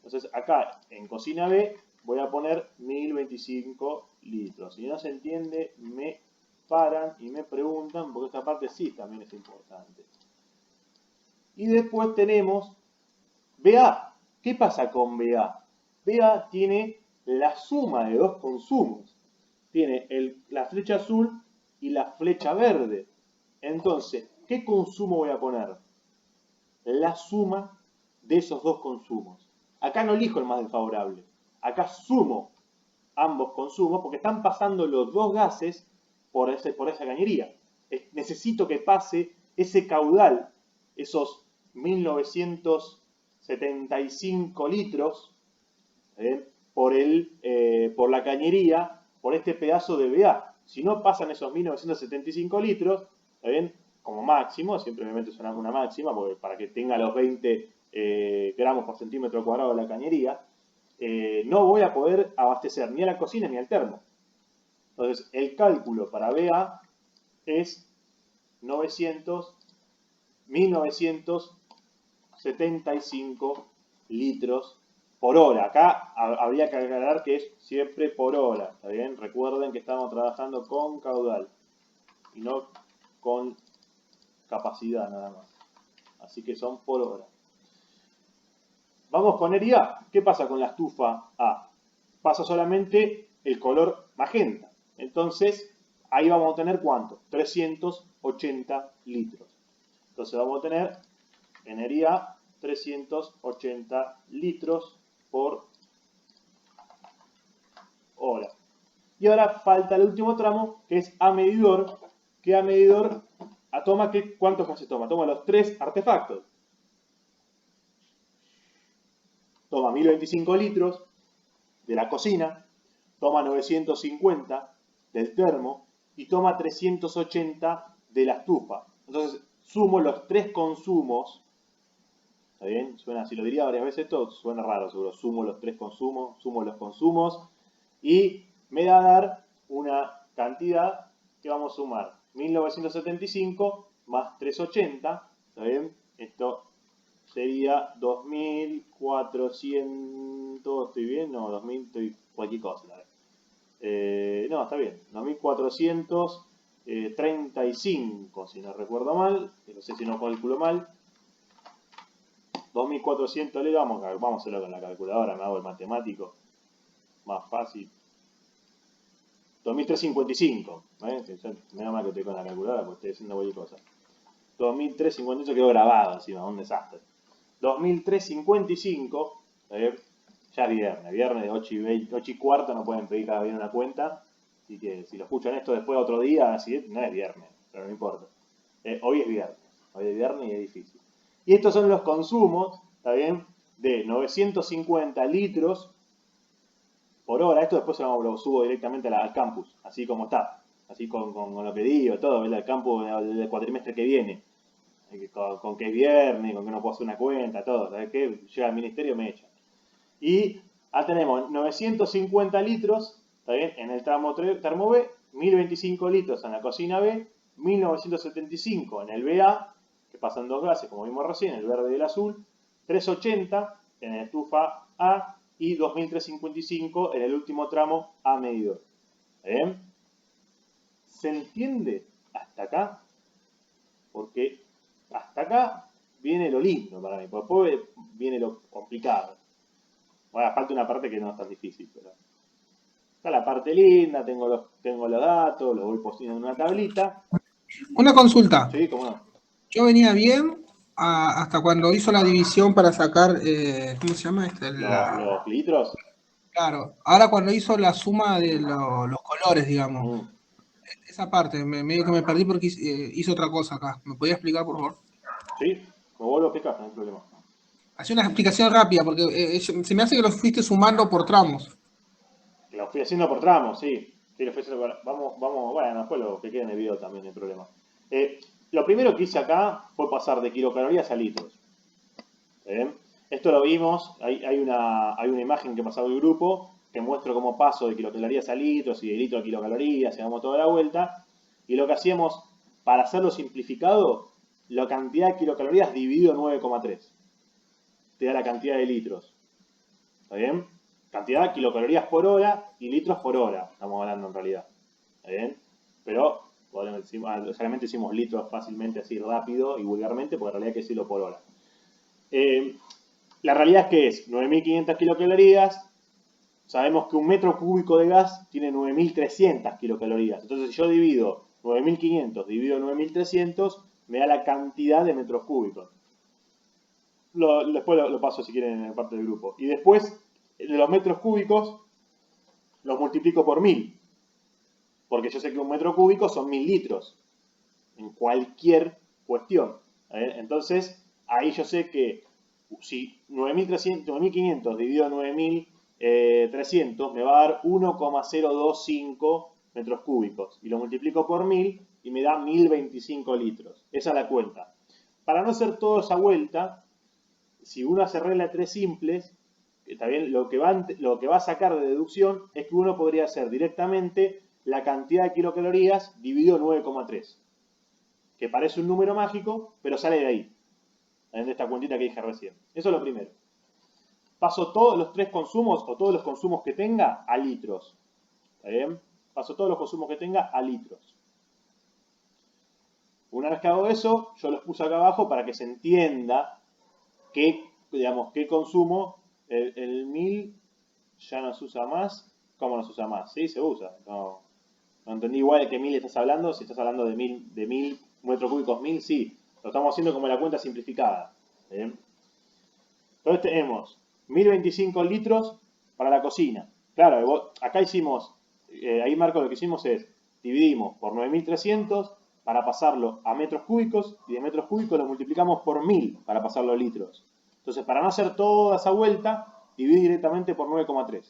Entonces acá en cocina B voy a poner 1025 litros. Si no se entiende, me paran y me preguntan, porque esta parte sí también es importante. Y después tenemos BA. ¿Qué pasa con BA? BA tiene la suma de dos consumos. Tiene la flecha azul y la flecha verde. Entonces, ¿qué consumo voy a poner? La suma de esos dos consumos. Acá no elijo el más desfavorable. Acá sumo ambos consumos porque están pasando los dos gases por esa cañería. Necesito que pase ese caudal, esos 1975 litros, por la cañería, por este pedazo de BA. Si no pasan esos 1975 litros, ¿está bien? Como máximo, siempre me meto una máxima, porque para que tenga los 20 gramos por centímetro cuadrado de la cañería, no voy a poder abastecer ni a la cocina ni al termo. Entonces, el cálculo para BA es 1975 litros por hora. Acá habría que aclarar que es siempre por hora, ¿está bien? Recuerden que estamos trabajando con caudal y no con capacidad nada más. Así que son por hora. Vamos con ERI A. ¿Qué pasa con la estufa A? Pasa solamente el color magenta. Entonces, ahí vamos a tener ¿cuánto? 380 litros. Entonces vamos a tener en ERI A 380 litros por hora. Y ahora falta el último tramo, que es A medidor, que A medidor toma ¿cuántos gases toma? Toma los tres artefactos. Toma 1025 litros de la cocina, toma 950 del termo y toma 380 de la estufa. Entonces sumo los tres consumos. ¿Está bien? Suena, si lo diría varias veces esto, suena raro seguro. Sumo los tres consumos, sumo los consumos y me da a dar una cantidad que vamos a sumar. 1975 más 380, ¿está bien? Esto sería 2400, ¿estoy bien? No, 2000, estoy cualquier cosa. No, está bien. 2435, si no recuerdo mal. No sé si no calculo mal. 2400 le vamos a hacerlo con la calculadora, me hago el matemático. Más fácil. 2355. Menos mal que estoy con la calculadora porque estoy haciendo cualquier cosa. 2358 quedó grabado encima, un desastre. 2355, ya es viernes de 8 y cuarto no pueden pedir cada viernes una cuenta, así que si lo escuchan esto después otro día, así no es viernes, pero no importa. Hoy es viernes y es difícil. Y estos son los consumos, ¿está bien? De 950 litros por hora. Esto después lo subo directamente al campus, así como está, así con lo que digo, todo, el campus del cuatrimestre que viene. Con que es viernes, con que no puedo hacer una cuenta, todo. ¿Sabes qué? Llega al ministerio, me echan. Y tenemos 950 litros, ¿está bien? En el tramo termo B, 1025 litros en la cocina B, 1975 en el BA, que pasan dos gases, como vimos recién, el verde y el azul, 380 en la estufa A y 2355 en el último tramo A medidor. ¿Bien? ¿Se entiende hasta acá? Porque hasta acá viene lo lindo para mí, después viene lo complicado. Bueno, falta una parte que no es tan difícil, pero está la parte linda, tengo los datos, los voy poniendo en una tablita. Una consulta. Sí, cómo no. Yo venía bien hasta cuando hizo la división para sacar, ¿cómo se llama? Los litros. Claro, ahora cuando hizo la suma de los colores, digamos, Mm, esa parte, medio que me perdí porque hizo otra cosa acá. ¿Me podía explicar, por favor? sí, me vuelvo a explicar, no hay problema. Hacía una explicación rápida porque se me hace que los fuiste sumando por tramos. Lo fui haciendo por tramos, sí. Sí, lo fui haciendo vamos, bueno, después lo que quede en el video también, no hay problema. Lo primero que hice acá fue pasar de kilocalorías a litros. ¿Bien? Esto lo vimos, hay una imagen que pasaba el grupo que muestro cómo paso de kilocalorías a litros y de litro a kilocalorías y damos toda la vuelta. Y lo que hacíamos, para hacerlo simplificado, la cantidad de kilocalorías dividido en 9,3. Te da la cantidad de litros. ¿Está bien? Cantidad de kilocalorías por hora y litros por hora, estamos hablando en realidad. ¿Está bien? Pero solamente decimos litros fácilmente así rápido y vulgarmente, porque en realidad hay que decirlo por hora. La realidad es que es 9.500 kilocalorías. Sabemos que un metro cúbico de gas tiene 9.300 kilocalorías. Entonces, si yo divido 9.500 divido 9.300, me da la cantidad de metros cúbicos. Después lo paso si quieren en parte del grupo. Y después, de los metros cúbicos, los multiplico por 1.000. Porque yo sé que un metro cúbico son 1.000 litros. En cualquier cuestión. Entonces, ahí yo sé que si 9.500 dividido 9.300 me va a dar 1,025 metros cúbicos. Y lo multiplico por 1.000 y me da 1.025 litros. Esa es la cuenta. Para no hacer toda esa vuelta, si uno hace regla de tres simples, está bien, lo que va a sacar de deducción es que uno podría hacer directamente la cantidad de kilocalorías dividido 9,3. Que parece un número mágico, pero sale de ahí, de esta cuentita que dije recién. Eso es lo primero. Paso todos los tres consumos o todos los consumos que tenga a litros. ¿Está bien? Paso todos los consumos que tenga a litros. Una vez que hago eso, yo los puse acá abajo para que se entienda qué consumo. El 1.000 ya no se usa más. ¿Cómo no se usa más? Sí, se usa. No entendí igual de qué 1.000 estás hablando. Si estás hablando de 1.000 metros cúbicos, 1.000, sí. Lo estamos haciendo como la cuenta simplificada. ¿Bien? Entonces tenemos 1.025 litros para la cocina. Claro, acá hicimos, ahí Marco lo que hicimos es, dividimos por 9.300 para pasarlo a metros cúbicos y de metros cúbicos lo multiplicamos por 1.000 para pasarlo a litros. Entonces, para no hacer toda esa vuelta, dividís directamente por 9,3.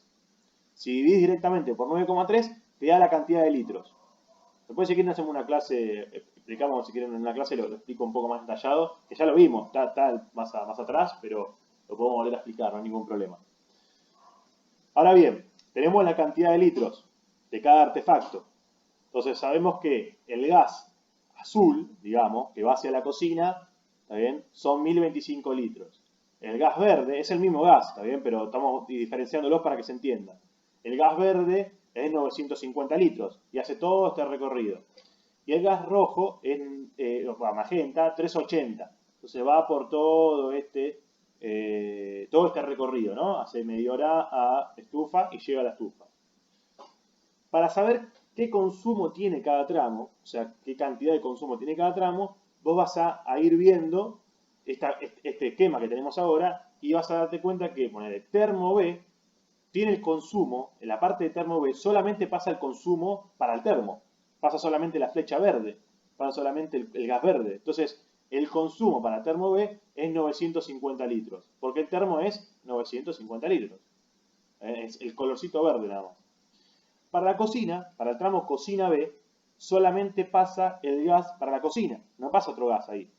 Si dividís directamente por 9,3, te da la cantidad de litros. Después, si quieren, hacemos una clase, explicamos, si quieren, en una clase lo explico un poco más detallado, que ya lo vimos, está más atrás, pero lo podemos volver a explicar, no hay ningún problema. Ahora bien, tenemos la cantidad de litros de cada artefacto. Entonces sabemos que el gas azul, digamos, que va hacia la cocina, ¿está bien? Son 1.025 litros. El gas verde es el mismo gas, ¿está bien? Pero estamos diferenciándolos para que se entienda. El gas verde es 950 litros y hace todo este recorrido. Y el gas rojo, magenta, 380. Entonces va por todo este recorrido, ¿no? Hace media hora a estufa y llega a la estufa. Para saber qué consumo tiene cada tramo, o sea, qué cantidad de consumo tiene cada tramo, vos vas a ir viendo este esquema que tenemos ahora y vas a darte cuenta que poner el termo B tiene el consumo, en la parte de termo B solamente pasa el consumo para el termo, pasa solamente la flecha verde, pasa solamente el gas verde. Entonces, el consumo para el termo B es 950 litros, porque el termo es 950 litros. Es el colorcito verde nada más. Para la cocina, para el tramo cocina B, solamente pasa el gas para la cocina, no pasa otro gas ahí.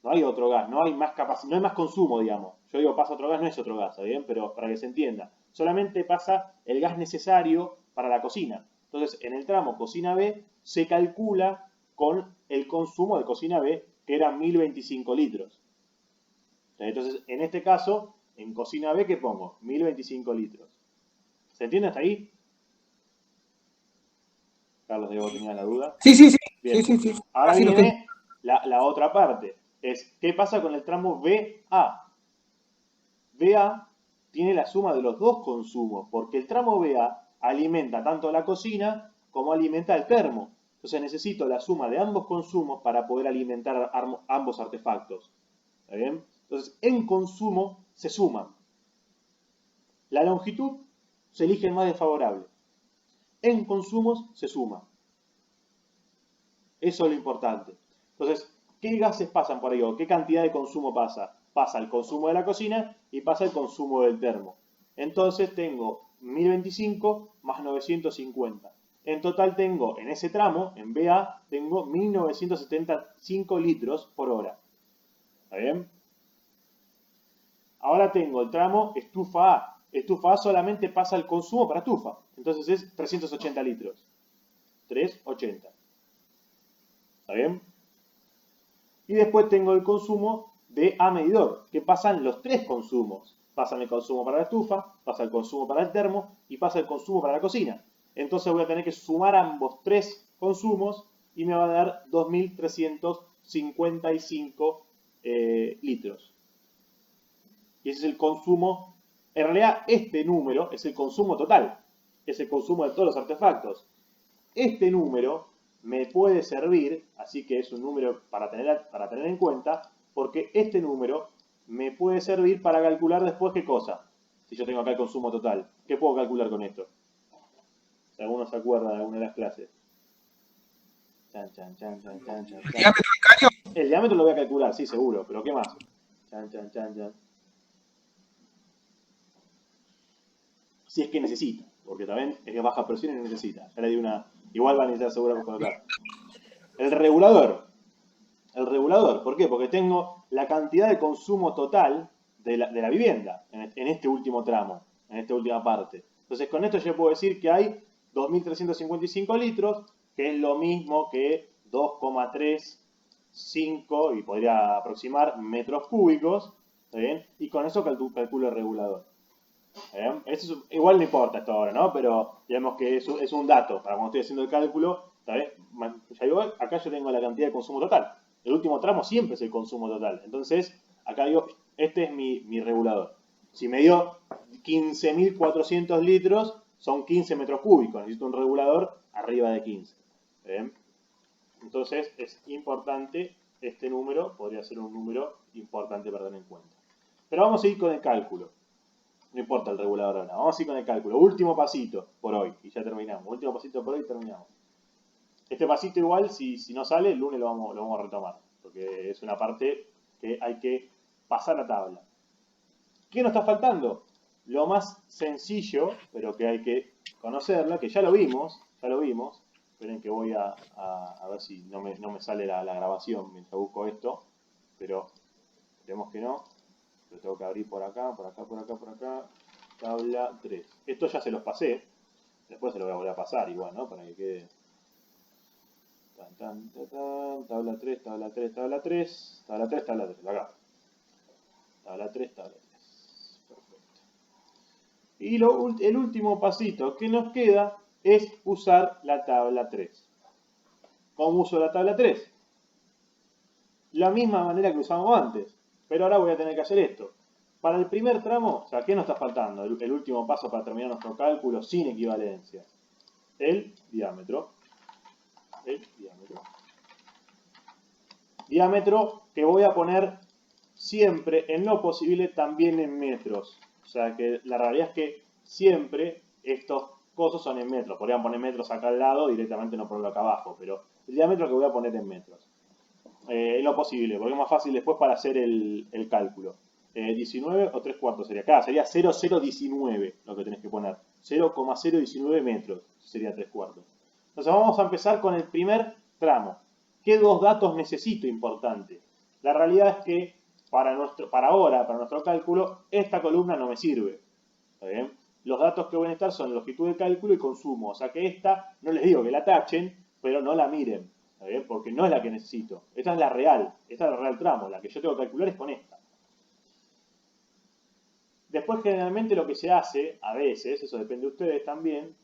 No hay otro gas, no hay más capacidad, no hay más consumo, digamos. Yo digo pasa otro gas, no es otro gas, ¿está bien? Pero para que se entienda, solamente pasa el gas necesario para la cocina. Entonces, en el tramo cocina B se calcula con el consumo de cocina B, que era 1.025 litros. Entonces, en este caso, en cocina B, ¿qué pongo? 1.025 litros. ¿Se entiende hasta ahí? Carlos, Diego, tenía la duda. Sí, sí, sí. Bien. Sí, sí, sí. Ahora Así lo tengo. viene la otra parte. ¿Qué pasa con el tramo BA? BA tiene la suma de los dos consumos, porque el tramo BA alimenta tanto la cocina como alimenta el termo. Entonces necesito la suma de ambos consumos para poder alimentar ambos artefactos. ¿Está bien? Entonces, en consumo se suman. La longitud se elige el más desfavorable. En consumos se suma. Eso es lo importante. Entonces, ¿qué gases pasan por ahí? ¿O qué cantidad de consumo pasa? Pasa el consumo de la cocina y pasa el consumo del termo. Entonces tengo 1025 más 950. En total tengo, en ese tramo, en BA, tengo 1975 litros por hora. ¿Está bien? Ahora tengo el tramo estufa A. Estufa A solamente pasa el consumo para estufa. Entonces es 380 litros. 380. ¿Está bien? Y después tengo el consumo de A medidor, que pasan los tres consumos. Pasan el consumo para la estufa, pasa el consumo para el termo y pasa el consumo para la cocina. Entonces voy a tener que sumar ambos tres consumos y me va a dar 2.355 litros. Y ese es el consumo. En realidad este número es el consumo total. Es el consumo de todos los artefactos. Este número me puede servir, así que es un número para tener en cuenta, porque este número me puede servir para calcular después qué cosa. Si yo tengo acá el consumo total, ¿qué puedo calcular con esto? Si alguno se acuerda de alguna de las clases. Chan, chan, chan, chan, chan, chan. ¿El diámetro del caño? El diámetro lo voy a calcular, sí, seguro, pero ¿qué más? Chan, chan, chan, chan. Si es que necesita, porque también es que baja presión y no necesita. Ya le di una. Igual va a necesitar seguro colocar. El regulador. El regulador, ¿por qué? Porque tengo la cantidad de consumo total de la vivienda en este último tramo, en esta última parte. Entonces, con esto yo puedo decir que hay 2.355 litros, que es lo mismo que 2,35 y podría aproximar metros cúbicos, ¿está bien? Y con eso calculo el regulador. Eso es, igual no importa esto ahora, ¿no? Pero digamos que es un dato para cuando estoy haciendo el cálculo. ¿Sabes? Ya digo, acá yo tengo la cantidad de consumo total. El último tramo siempre es el consumo total. Entonces, acá digo, este es mi regulador. Si me dio 15.400 litros, son 15 metros cúbicos. Necesito un regulador arriba de 15. ¿Bien? Entonces, es importante este número, podría ser un número importante para tener en cuenta. Pero vamos a ir con el cálculo. No importa el regulador ahora. Vamos a ir con el cálculo. Último pasito por hoy. Y ya terminamos. Último pasito por hoy y terminamos. Este pasito igual, si no sale, el lunes lo vamos a retomar. Porque es una parte que hay que pasar a tabla. ¿Qué nos está faltando? Lo más sencillo, pero que hay que conocerla, que ya lo vimos. Esperen que voy a ver si no me sale la grabación mientras busco esto. Pero esperemos que no. Lo tengo que abrir por acá, por acá, por acá, por acá. Tabla 3. Esto ya se los pasé. Después se lo voy a volver a pasar igual, ¿no? Para que quede. Tabla 3, tabla 3, tabla 3. Tabla 3, tabla 3. Acá. Tabla 3, tabla 3. Perfecto. Y el último pasito que nos queda es usar la tabla 3. ¿Cómo uso la tabla 3? La misma manera que usamos antes. Pero ahora voy a tener que hacer esto. Para el primer tramo, o sea, ¿qué nos está faltando? El último paso para terminar nuestro cálculo sin equivalencia. El diámetro. El diámetro. Diámetro que voy a poner siempre, en lo posible, también en metros. O sea, que la realidad es que siempre estos cosas son en metros. Podrían poner metros acá al lado, directamente no ponerlo acá abajo, pero el diámetro que voy a poner en metros. En lo posible, porque es más fácil después para hacer el cálculo. 19 o 3 cuartos sería. Acá sería 0,019 lo que tenés que poner. 0,019 metros sería 3 cuartos. Entonces vamos a empezar con el primer tramo. ¿Qué dos datos necesito importantes? La realidad es que para ahora, para nuestro cálculo, esta columna no me sirve. ¿Está bien? Los datos que van a estar son longitud de cálculo y consumo. O sea que esta, no les digo que la tachen, pero no la miren. ¿Está bien? Porque no es la que necesito. Esta es la real. Esta es la real tramo. La que yo tengo que calcular es con esta. Después, generalmente, lo que se hace, a veces, eso depende de ustedes también,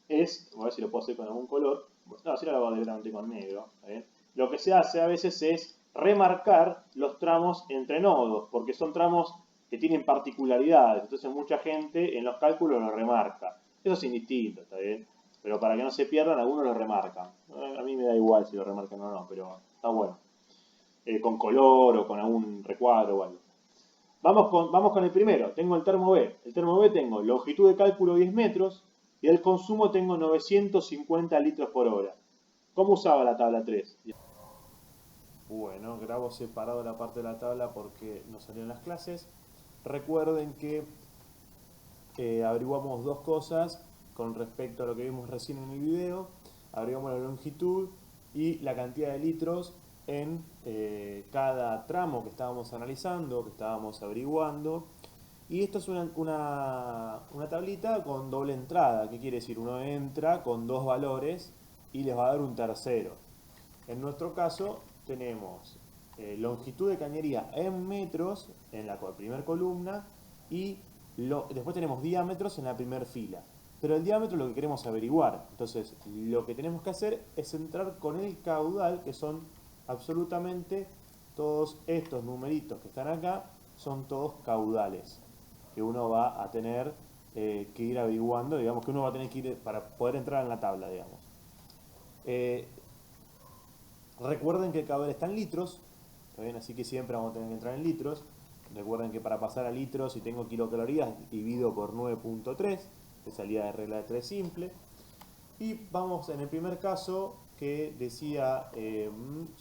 es, a ver si lo puedo hacer con algún color, no, si no lo hago directamente con negro, ¿está bien? Lo que se hace a veces es remarcar los tramos entre nodos, porque son tramos que tienen particularidades, entonces mucha gente en los cálculos lo remarca. Eso es indistinto, ¿está bien? Pero para que no se pierdan, algunos lo remarcan. A mí me da igual si lo remarcan o no, pero está bueno. con color o con algún recuadro o algo. Vamos con el primero. Tengo el termo B. El termo B tengo longitud de cálculo 10 metros y el consumo tengo 950 litros por hora. ¿Cómo usaba la tabla 3? Bueno, grabo separado la parte de la tabla porque no salieron las clases. Recuerden que averiguamos dos cosas con respecto a lo que vimos recién en el video. Averiguamos la longitud y la cantidad de litros en cada tramo que estábamos analizando, que estábamos averiguando. Y esto es una tablita con doble entrada. ¿Qué quiere decir? Uno entra con dos valores y les va a dar un tercero. En nuestro caso tenemos longitud de cañería en metros en la primera columna y después tenemos diámetros en la primera fila. Pero el diámetro es lo que queremos averiguar. Entonces lo que tenemos que hacer es entrar con el caudal, que son absolutamente todos estos numeritos que están acá, son todos caudales que uno va a tener que ir averiguando, digamos que uno va a tener que ir para poder entrar en la tabla, digamos. Recuerden que el caudal está en litros, ¿está bien? Así que siempre vamos a tener que entrar en litros. Recuerden que para pasar a litros, si tengo kilocalorías, divido por 9.3, que salía de regla de 3 simple. Y vamos en el primer caso que decía,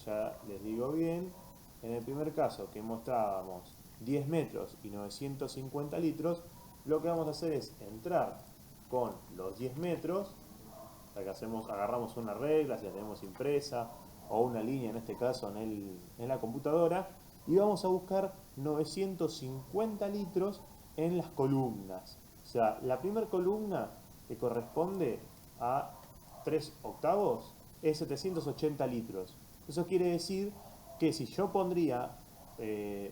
ya les digo bien, en el primer caso que mostrábamos 10 metros y 950 litros, lo que vamos a hacer es entrar con los 10 metros, la que agarramos una regla, si la tenemos impresa, o una línea en este caso en la computadora, y vamos a buscar 950 litros en las columnas. O sea, la primera columna, que corresponde a 3 octavos, es 780 litros. Eso quiere decir que si yo pondría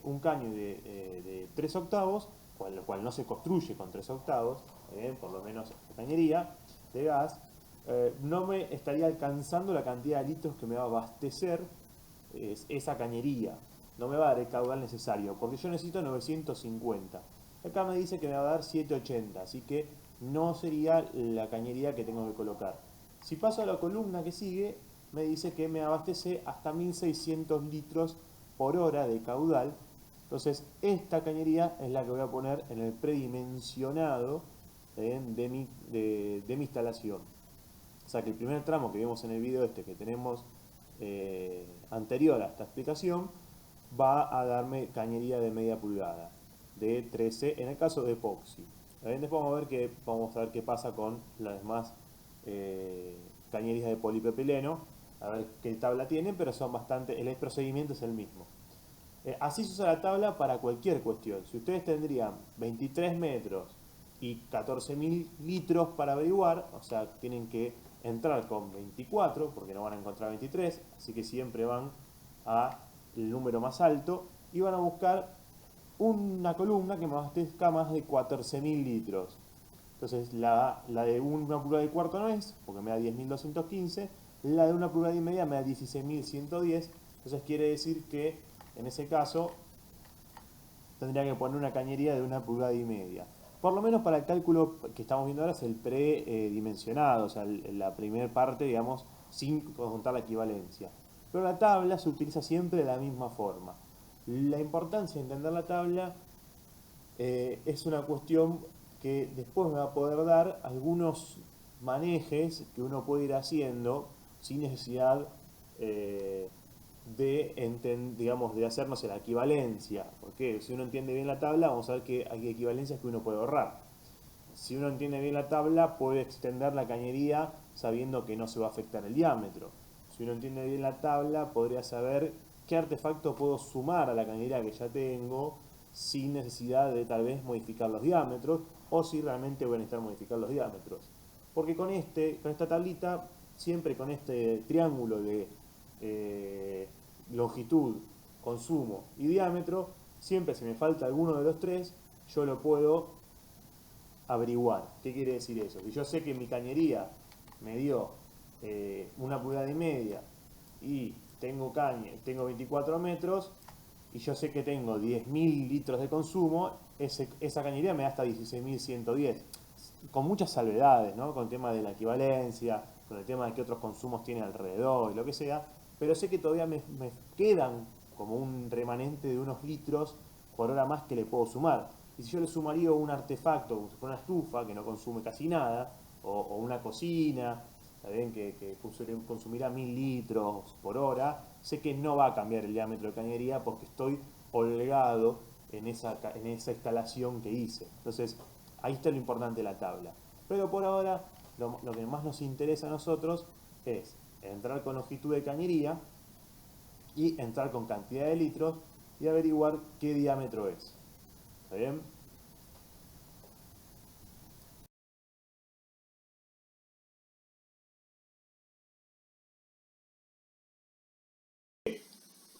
un caño de 3 octavos, lo cual no se construye con 3 octavos, por lo menos la cañería de gas, no me estaría alcanzando la cantidad de litros que me va a abastecer esa cañería. No me va a dar el caudal necesario, porque yo necesito 950. Acá me dice que me va a dar 780, así que no sería la cañería que tengo que colocar. Si paso a la columna que sigue, me dice que me abastece hasta 1600 litros por hora de caudal. Entonces esta cañería es la que voy a poner en el predimensionado de mi instalación. O sea que el primer tramo que vimos en el video que tenemos anterior a esta explicación, va a darme cañería de media pulgada, de 13 en el caso de epoxi. Después vamos a ver qué pasa con las demás cañerías de polipropileno, a ver qué tabla tienen, pero son bastante, el procedimiento es el mismo. Así se usa la tabla para cualquier cuestión. Si ustedes tendrían 23 metros y 14.000 litros para averiguar, o sea, tienen que entrar con 24, porque no van a encontrar 23, así que siempre van al número más alto y van a buscar una columna que me abastezca más de 14.000 litros. Entonces la de una pulgada y cuarto no es, porque me da 10.215, la de una pulgada y media me da 16.110, entonces quiere decir que en ese caso tendría que poner una cañería de una pulgada y media. Por lo menos para el cálculo que estamos viendo ahora es el predimensionado, o sea, la primera parte, digamos, sin contar la equivalencia. Pero la tabla se utiliza siempre de la misma forma. La importancia de entender la tabla es una cuestión que después me va a poder dar algunos manejes que uno puede ir haciendo sin necesidad de hacernos la equivalencia, porque si uno entiende bien la tabla, vamos a ver que hay equivalencias que uno puede ahorrar. Si uno entiende bien la tabla, puede extender la cañería sabiendo que no se va a afectar el diámetro. Si uno entiende bien la tabla, podría saber qué artefacto puedo sumar a la cañería que ya tengo sin necesidad de tal vez modificar los diámetros, o si realmente voy a necesitar modificar los diámetros. Porque con esta tablita, siempre con este triángulo de longitud, consumo y diámetro, siempre si me falta alguno de los tres, yo lo puedo averiguar. ¿Qué quiere decir eso? Si yo sé que mi cañería me dio una pulgada y media y tengo 24 metros y yo sé que tengo 10.000 litros de consumo, esa cañería me da hasta 16.110, con muchas salvedades, ¿no? Con el tema de la equivalencia, con el tema de qué otros consumos tiene alrededor y lo que sea, pero sé que todavía me quedan como un remanente de unos litros por hora más que le puedo sumar. Y si yo le sumaría un artefacto, como si fuera una estufa, que no consume casi nada, o una cocina, ¿está bien? Que consumirá 1000 litros por hora, sé que no va a cambiar el diámetro de cañería porque estoy holgado en esa instalación que hice. Entonces, ahí está lo importante de la tabla. Pero por ahora, lo que más nos interesa a nosotros es entrar con longitud de cañería y entrar con cantidad de litros y averiguar qué diámetro es. ¿Está bien?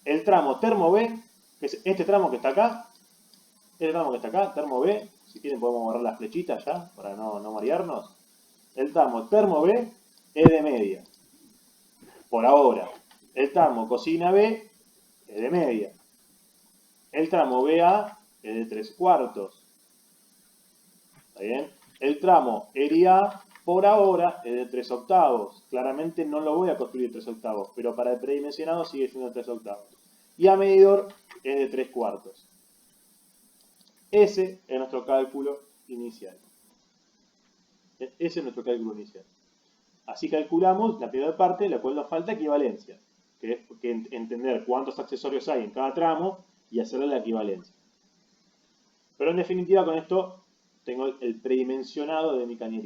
El tramo termo B, que es este tramo que está acá, termo B, si quieren podemos borrar las flechitas ya, para no marearnos. El tramo termo B es de media, por ahora. El tramo cocina B es de media. El tramo BA es de 3/4. ¿Está bien? El tramo ERIA por ahora es de 3/8. Claramente no lo voy a construir 3/8, pero para el predimensionado sigue siendo 3/8. Y a medidor es de 3/4. Ese es nuestro cálculo inicial. Ese es nuestro cálculo inicial. Así calculamos la primera parte, la cual nos falta equivalencia, que es entender cuántos accesorios hay en cada tramo y hacerle la equivalencia. Pero en definitiva con esto tengo el predimensionado de mi cañería.